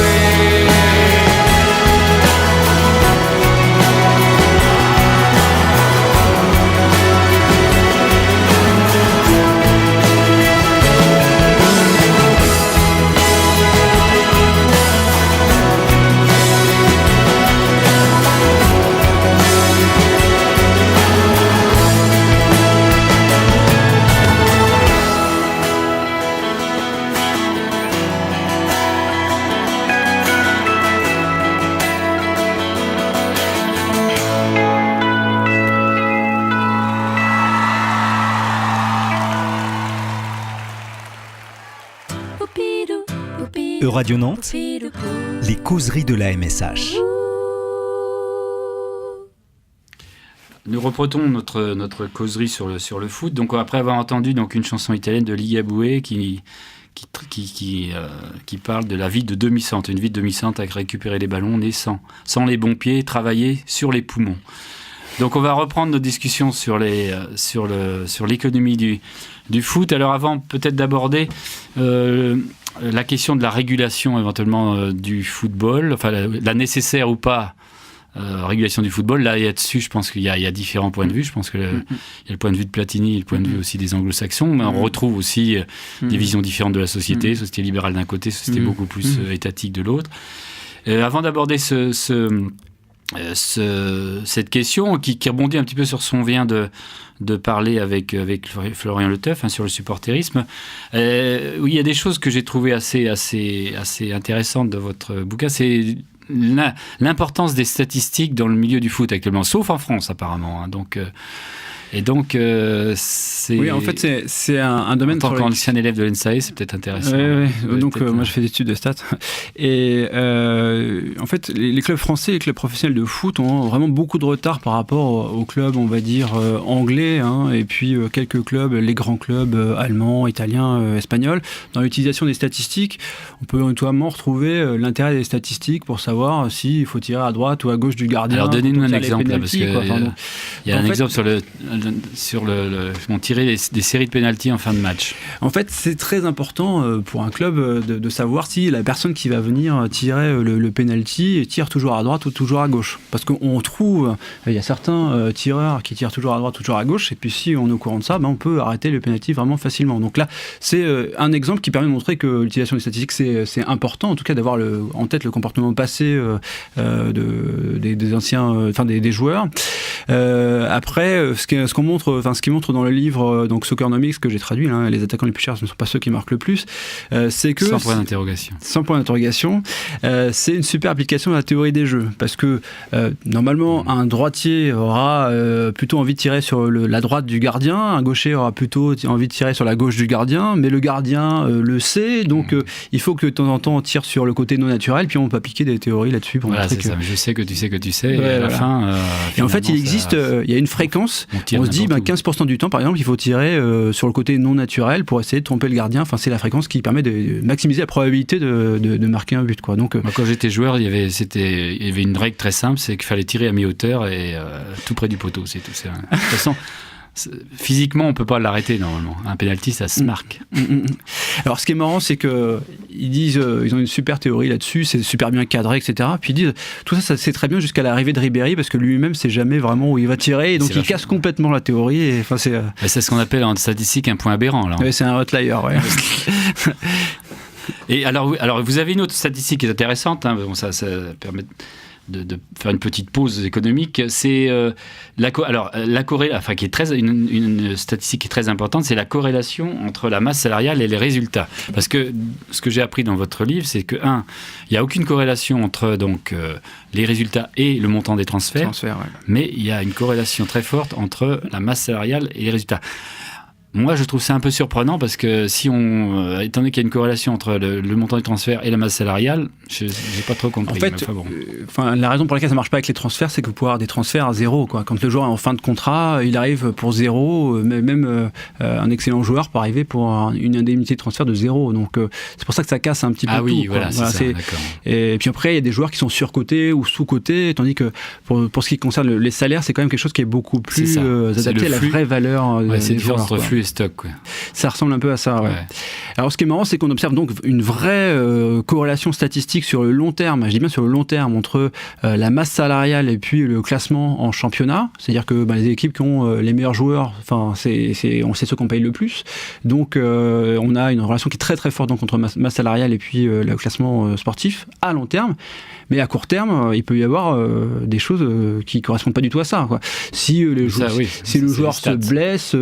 Radio Nantes, les causeries de la MSH. Nous reprenons notre causerie sur le foot. Donc après avoir entendu donc une chanson italienne de Ligabue qui parle de la vie de demi-centre, une vie de demi-centre avec récupérer les ballons, sans les bons pieds, travailler sur les poumons. Donc on va reprendre nos discussions sur l'économie du foot. Alors avant peut-être d'aborder la question de la régulation éventuellement du football, enfin la nécessaire ou pas régulation du football. Là, là-dessus, je pense qu'il y a différents points de vue. Je pense qu'il y a le point de vue de Platini et le point de vue aussi des anglo-saxons, mais on retrouve aussi des visions différentes de la société, société libérale d'un côté, société beaucoup plus étatique de l'autre. Avant d'aborder cette question qui rebondit un petit peu sur ce qu'on vient de parler avec Florian Leteuf sur le supporterisme. Oui, il y a des choses que j'ai trouvées assez intéressantes dans votre bouquin. C'est l'importance des statistiques dans le milieu du foot actuellement, sauf en France apparemment. C'est... Oui, en fait, c'est un domaine... En tant qu'ancien élève de l'ENSAE, c'est peut-être intéressant. Oui. Donc, moi, je fais des études de stats. Et en fait, les clubs français et les clubs professionnels de foot ont vraiment beaucoup de retard par rapport aux clubs, on va dire, anglais, et puis quelques clubs, les grands clubs allemands, italiens, espagnols. Dans l'utilisation des statistiques, on peut notamment retrouver l'intérêt des statistiques pour savoir s'il faut tirer à droite ou à gauche du gardien. Alors, donnez-nous un exemple, parce qu'il y a un exemple sur on tirait des séries de pénaltys en fin de match. En fait, c'est très important pour un club de savoir si la personne qui va venir tirer le pénalty tire toujours à droite ou toujours à gauche. Parce qu'on trouve, il y a certains tireurs qui tirent toujours à droite ou toujours à gauche, et puis si on est au courant de ça, on peut arrêter le pénalty vraiment facilement. Donc là, c'est un exemple qui permet de montrer que l'utilisation des statistiques, c'est important, en tout cas d'avoir en tête le comportement passé des anciens, des joueurs. Après, ce qui montre dans le livre donc Soccernomics que j'ai traduit, les attaquants les plus chers, ce ne sont pas ceux qui marquent le plus, c'est que... Sans point d'interrogation. Sans point d'interrogation. C'est une super application de la théorie des jeux, parce que normalement, un droitier aura plutôt envie de tirer sur la droite du gardien, un gaucher aura plutôt envie de tirer sur la gauche du gardien, mais le gardien le sait, donc il faut que de temps en temps on tire sur le côté non naturel, puis on peut appliquer des théories là-dessus pour montrer que... Ça. Je sais que tu sais que tu sais, et à la fin... et en fait, il existe, il y a une fréquence, on se dit 15% du temps, par exemple, il faut tirer sur le côté non naturel pour essayer de tromper le gardien. Enfin, c'est la fréquence qui permet de maximiser la probabilité de marquer un but, quoi. Donc, moi, quand j'étais joueur, il y avait une règle très simple, c'est qu'il fallait tirer à mi-hauteur et tout près du poteau. C'est tout. De toute façon, physiquement, on peut pas l'arrêter normalement. Un penalty, ça se marque. Alors, ce qui est marrant, c'est que ils disent, ils ont une super théorie là-dessus, c'est super bien cadré, etc. Puis ils disent, tout ça c'est très bien jusqu'à l'arrivée de Ribéry, parce que lui-même sait jamais vraiment où il va tirer, et donc il casse complètement la théorie. Et c'est ce qu'on appelle en statistique un point aberrant. Là. Ouais, c'est un outlier. Ouais. Et alors, vous avez une autre statistique qui est intéressante. Ça permet faire une petite pause économique, c'est qui est une statistique qui est très importante, c'est la corrélation entre la masse salariale et les résultats. Parce que ce que j'ai appris dans votre livre, c'est que il n'y a aucune corrélation entre les résultats et le montant des transferts, mais il y a une corrélation très forte entre la masse salariale et les résultats. Moi, je trouve ça un peu surprenant parce que étant donné qu'il y a une corrélation entre le montant des transferts et la masse salariale, je n'ai pas trop compris. En fait, la raison pour laquelle ça ne marche pas avec les transferts, c'est que vous pouvez avoir des transferts à zéro, quoi. Quand le joueur est en fin de contrat, il arrive pour zéro, même un excellent joueur peut arriver pour une indemnité de transfert de zéro. Donc, c'est pour ça que ça casse un petit peu tout. Ah oui, voilà, c'est ça, d'accord. Et puis après, il y a des joueurs qui sont surcotés ou sous-cotés, tandis que pour ce qui concerne les salaires, c'est quand même quelque chose qui est beaucoup plus adapté à la vraie valeur des joueurs. Entre flux et stock, quoi. Ça ressemble un peu à ça, ouais. Alors, ce qui est marrant, c'est qu'on observe donc une vraie corrélation statistique sur le long terme, je dis bien sur le long terme, entre la masse salariale et puis le classement en championnat. C'est-à-dire que les équipes qui ont les meilleurs joueurs, on sait ceux qu'on paye le plus. Donc, on a une relation qui est très très forte donc, entre masse salariale et puis le classement sportif à long terme. Mais à court terme, il peut y avoir des choses qui ne correspondent pas du tout à ça, quoi. Si le joueur se blesse,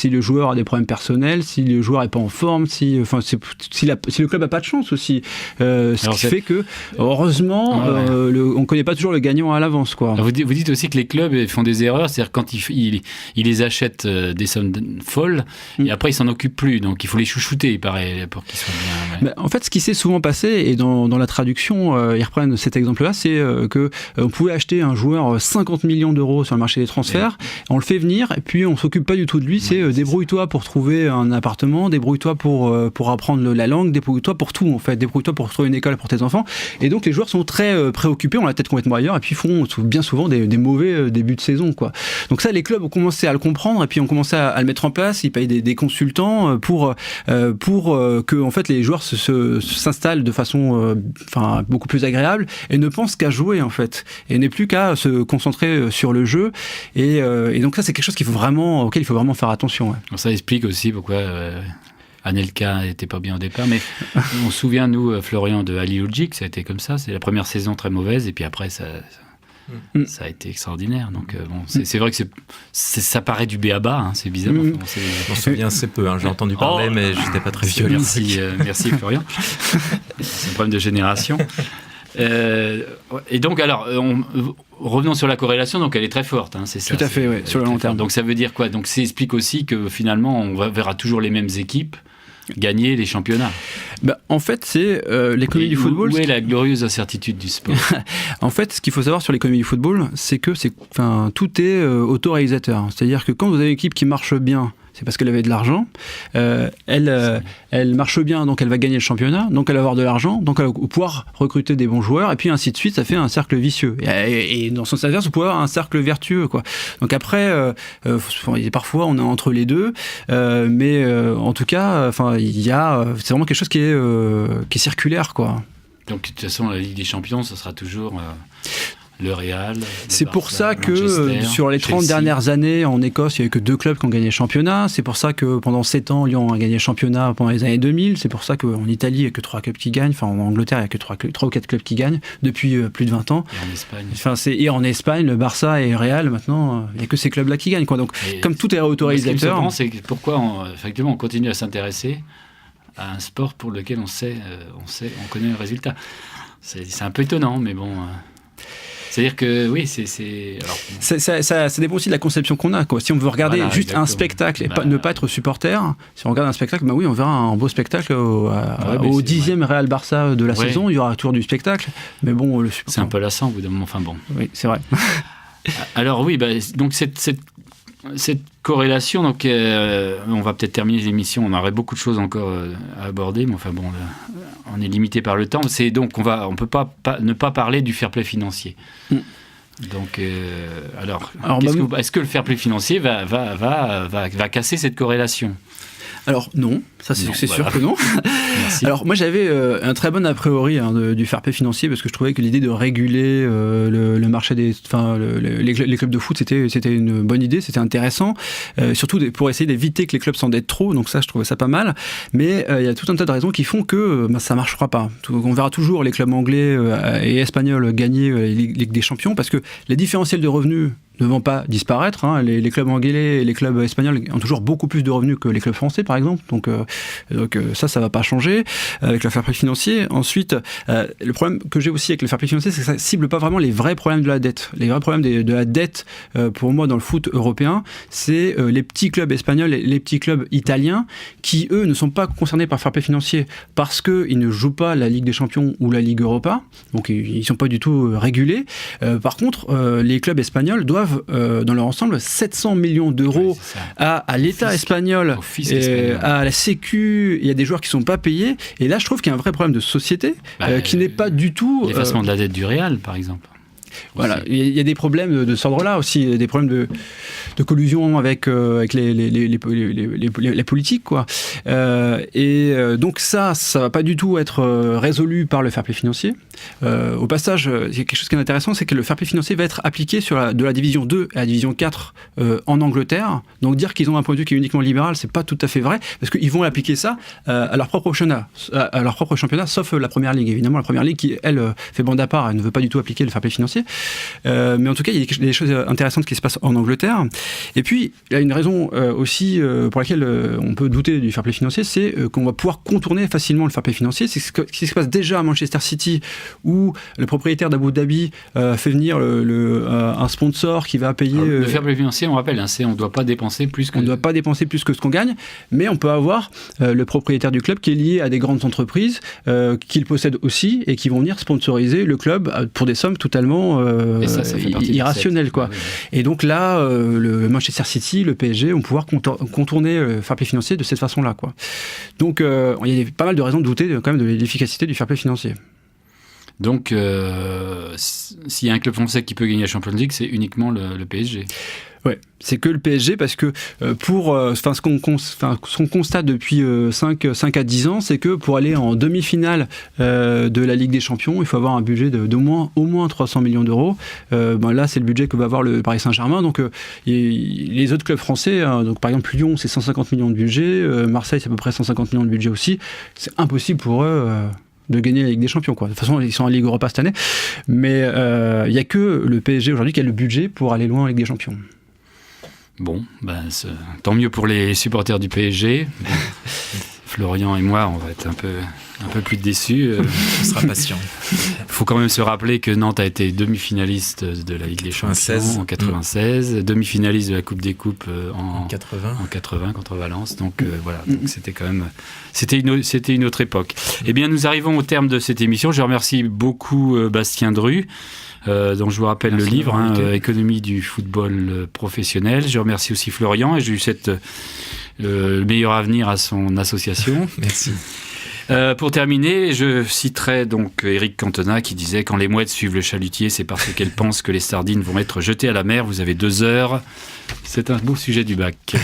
si le joueur a des problèmes personnels, si le joueur n'est pas en forme, si le club n'a pas de chance aussi. Qui fait que, heureusement, on ne connaît pas toujours le gagnant à l'avance, quoi. Vous dites aussi que les clubs font des erreurs, c'est-à-dire quand ils les achètent des sommes folles, et après ils ne s'en occupent plus. Donc il faut les chouchouter, il paraît, pour qu'ils soient bien. Ouais. En fait, ce qui s'est souvent passé, et dans la traduction, ils reprennent cet exemple-là, c'est qu'on pouvait acheter un joueur 50 millions d'euros sur le marché des transferts, on le fait venir, et puis on ne s'occupe pas du tout de lui, c'est débrouille-toi pour trouver un appartement, débrouille-toi pour apprendre la langue, débrouille-toi pour tout, en fait, débrouille-toi pour trouver une école pour tes enfants. Et donc les joueurs sont très préoccupés, ont la tête complètement ailleurs, et puis font bien souvent des mauvais débuts de saison, quoi. Donc ça, les clubs ont commencé à le comprendre, et puis ont commencé à le mettre en place. Ils payent des consultants pour que en fait les joueurs s'installent de façon beaucoup plus agréable et ne pensent qu'à jouer, en fait, et n'est plus qu'à se concentrer sur le jeu. Et donc ça, c'est quelque chose auquel il faut vraiment faire attention. Ouais. Ça explique aussi pourquoi Anelka n'était pas bien au départ, mais on se souvient, nous, Florian, de Ali Lujic, ça a été comme ça. C'est la première saison très mauvaise, et puis après, ça a été extraordinaire. Donc, c'est vrai que ça paraît du b.a.-ba, hein, c'est bizarre. Je m'en souviens assez peu, j'ai entendu parler, mais je n'étais pas très vieux. Merci Florian. C'est un problème de génération. Et donc, alors, revenons sur la corrélation, donc elle est très forte, hein, c'est ça. Tout à fait, sur le long terme. Donc ça veut dire quoi? Donc ça explique aussi que finalement, on verra toujours les mêmes équipes gagner les championnats. En fait, c'est l'économie du football. Où est la glorieuse incertitude du sport? En fait, ce qu'il faut savoir sur l'économie du football, c'est que tout est autoréalisateur. C'est-à-dire que quand vous avez une équipe qui marche bien, c'est parce qu'elle avait de l'argent. Elle marche bien, donc elle va gagner le championnat, donc elle va avoir de l'argent, donc elle va pouvoir recruter des bons joueurs, et puis ainsi de suite, ça fait un cercle vicieux. Et dans son sens inverse, vous pouvez avoir un cercle vertueux, quoi. Donc après, parfois on est entre les deux, mais en tout cas, c'est vraiment quelque chose qui est circulaire, quoi. Donc de toute façon, la Ligue des Champions, ça sera toujours le Real. C'est pour ça que sur les 30 dernières années en Écosse, il n'y a eu que 2 clubs qui ont gagné le championnat. C'est pour ça que pendant 7 ans, Lyon a gagné le championnat pendant les années 2000. C'est pour ça qu'en Italie, il n'y a que 3 clubs qui gagnent. En Angleterre, il n'y a que 3 ou 4 clubs qui gagnent depuis plus de 20 ans. Et en Espagne. Et en Espagne, le Barça et le Real, maintenant, il n'y a que ces clubs-là qui gagnent, quoi. Donc, comme tout est autorisateur. Ce qui me surprend, c'est pourquoi effectivement, on continue à s'intéresser à un sport pour lequel on connaît le résultat. C'est un peu étonnant, mais bon. C'est-à-dire que oui, ça dépend aussi de la conception qu'on a, quoi. Si on veut regarder un spectacle et ne pas être supporter, si on regarde un spectacle, on verra un beau spectacle au 10e Real Barça de la saison, il y aura toujours du spectacle. Mais bon, c'est un peu lassant au bout d'un moment. Enfin bon. Oui, c'est vrai. Alors oui, donc cette corrélation, donc on va peut-être terminer l'émission. On aurait beaucoup de choses encore à aborder, mais enfin bon, là, on est limité par le temps. C'est donc on peut pas ne pas parler du fair play financier. Donc est-ce que le fair play financier va casser cette corrélation? Alors non, ça c'est Non, sûr voilà. que non. Merci. Alors moi j'avais un très bon a priori du fair play financier parce que je trouvais que l'idée de réguler le marché les clubs de foot c'était une bonne idée, c'était intéressant, surtout pour essayer d'éviter que les clubs s'endettent trop, donc ça je trouvais ça pas mal, mais il y a tout un tas de raisons qui font que ça marchera pas. On verra toujours les clubs anglais et espagnols gagner les Ligue des Champions parce que les différentiels de revenus ne vont pas disparaître. Hein. Les clubs anglais et les clubs espagnols ont toujours beaucoup plus de revenus que les clubs français, par exemple. Donc ça va pas changer avec le fair play financier. Ensuite, le problème que j'ai aussi avec le fair play financier, c'est que ça cible pas vraiment les vrais problèmes de la dette. Les vrais problèmes de la dette, pour moi, dans le foot européen, c'est les petits clubs espagnols et les petits clubs italiens qui, eux, ne sont pas concernés par le fair play financier parce qu'ils ne jouent pas la Ligue des Champions ou la Ligue Europa. Donc, ils sont pas du tout régulés. Par contre, les clubs espagnols doivent dans leur ensemble 700 millions d'euros à l'État espagnol, à la Sécu. Il y a des joueurs qui ne sont pas payés. Et là, je trouve qu'il y a un vrai problème de société qui n'est pas du tout... L'effacement de la dette du Real, par exemple. Voilà, il y a des problèmes de cet ordre-là aussi, des problèmes de collusion avec les politiques, quoi. Donc ça va pas du tout être résolu par le fair play financier. Au passage, il y a quelque chose qui est intéressant, c'est que le fair play financier va être appliqué de la division 2 à la division 4 en Angleterre. Donc dire qu'ils ont un point de vue qui est uniquement libéral, c'est pas tout à fait vrai, parce qu'ils vont appliquer ça à leur propre championnat, sauf la première ligue, évidemment. La première ligue qui, elle, fait bande à part, elle ne veut pas du tout appliquer le fair play financier. Mais en tout cas, il y a des choses intéressantes qui se passent en Angleterre. Et puis, il y a une raison aussi pour laquelle on peut douter du fair play financier, c'est qu'on va pouvoir contourner facilement le fair play financier. C'est ce qui se passe déjà à Manchester City, où le propriétaire d'Abu Dhabi fait venir un sponsor qui va payer... Le fair play financier, on rappelle, on ne doit pas dépenser plus que... On ne doit pas dépenser plus que ce qu'on gagne, mais on peut avoir le propriétaire du club qui est lié à des grandes entreprises qu'il possède aussi et qui vont venir sponsoriser le club pour des sommes totalement irrationnelles, quoi. Oui. Et donc là, le Manchester City, le PSG vont pouvoir contourner le fair play financier de cette façon-là, quoi. Donc il y a pas mal de raisons de douter quand même de l'efficacité du fair play financier. Donc, s'il y a un club français qui peut gagner la Champions League, c'est uniquement le PSG. Ouais, c'est que le PSG parce que ce qu'on constate depuis 5 à 10 ans, c'est que pour aller en demi-finale de la Ligue des Champions, il faut avoir un budget au moins 300 millions d'euros. Là, c'est le budget que va avoir le Paris Saint-Germain. Donc, les autres clubs français, donc par exemple Lyon, c'est 150 millions de budget, Marseille, c'est à peu près 150 millions de budget aussi. C'est impossible pour eux de gagner la Ligue des Champions, quoi. De toute façon, ils sont en Ligue Europa cette année. Mais il n'y a que le PSG aujourd'hui qui a le budget pour aller loin en Ligue des Champions. Bon, tant mieux pour les supporters du PSG. Florian et moi, on va être un peu plus déçus. On sera patient. Il faut quand même se rappeler que Nantes a été demi-finaliste de la Ligue des Champions en 96, demi-finaliste de la Coupe des Coupes en 80 contre Valence. Donc voilà, donc c'était quand même c'était une autre époque. Eh bien, nous arrivons au terme de cette émission. Je remercie beaucoup Bastien Dru. Donc je vous rappelle le livre, Économie du football professionnel. Je remercie aussi Florian et je lui souhaite le meilleur avenir à son association. Merci. Pour terminer, je citerai donc Éric Cantona qui disait « Quand les mouettes suivent le chalutier, c'est parce qu'elles pensent que les sardines vont être jetées à la mer. Vous avez 2 heures. » C'est un beau sujet du bac.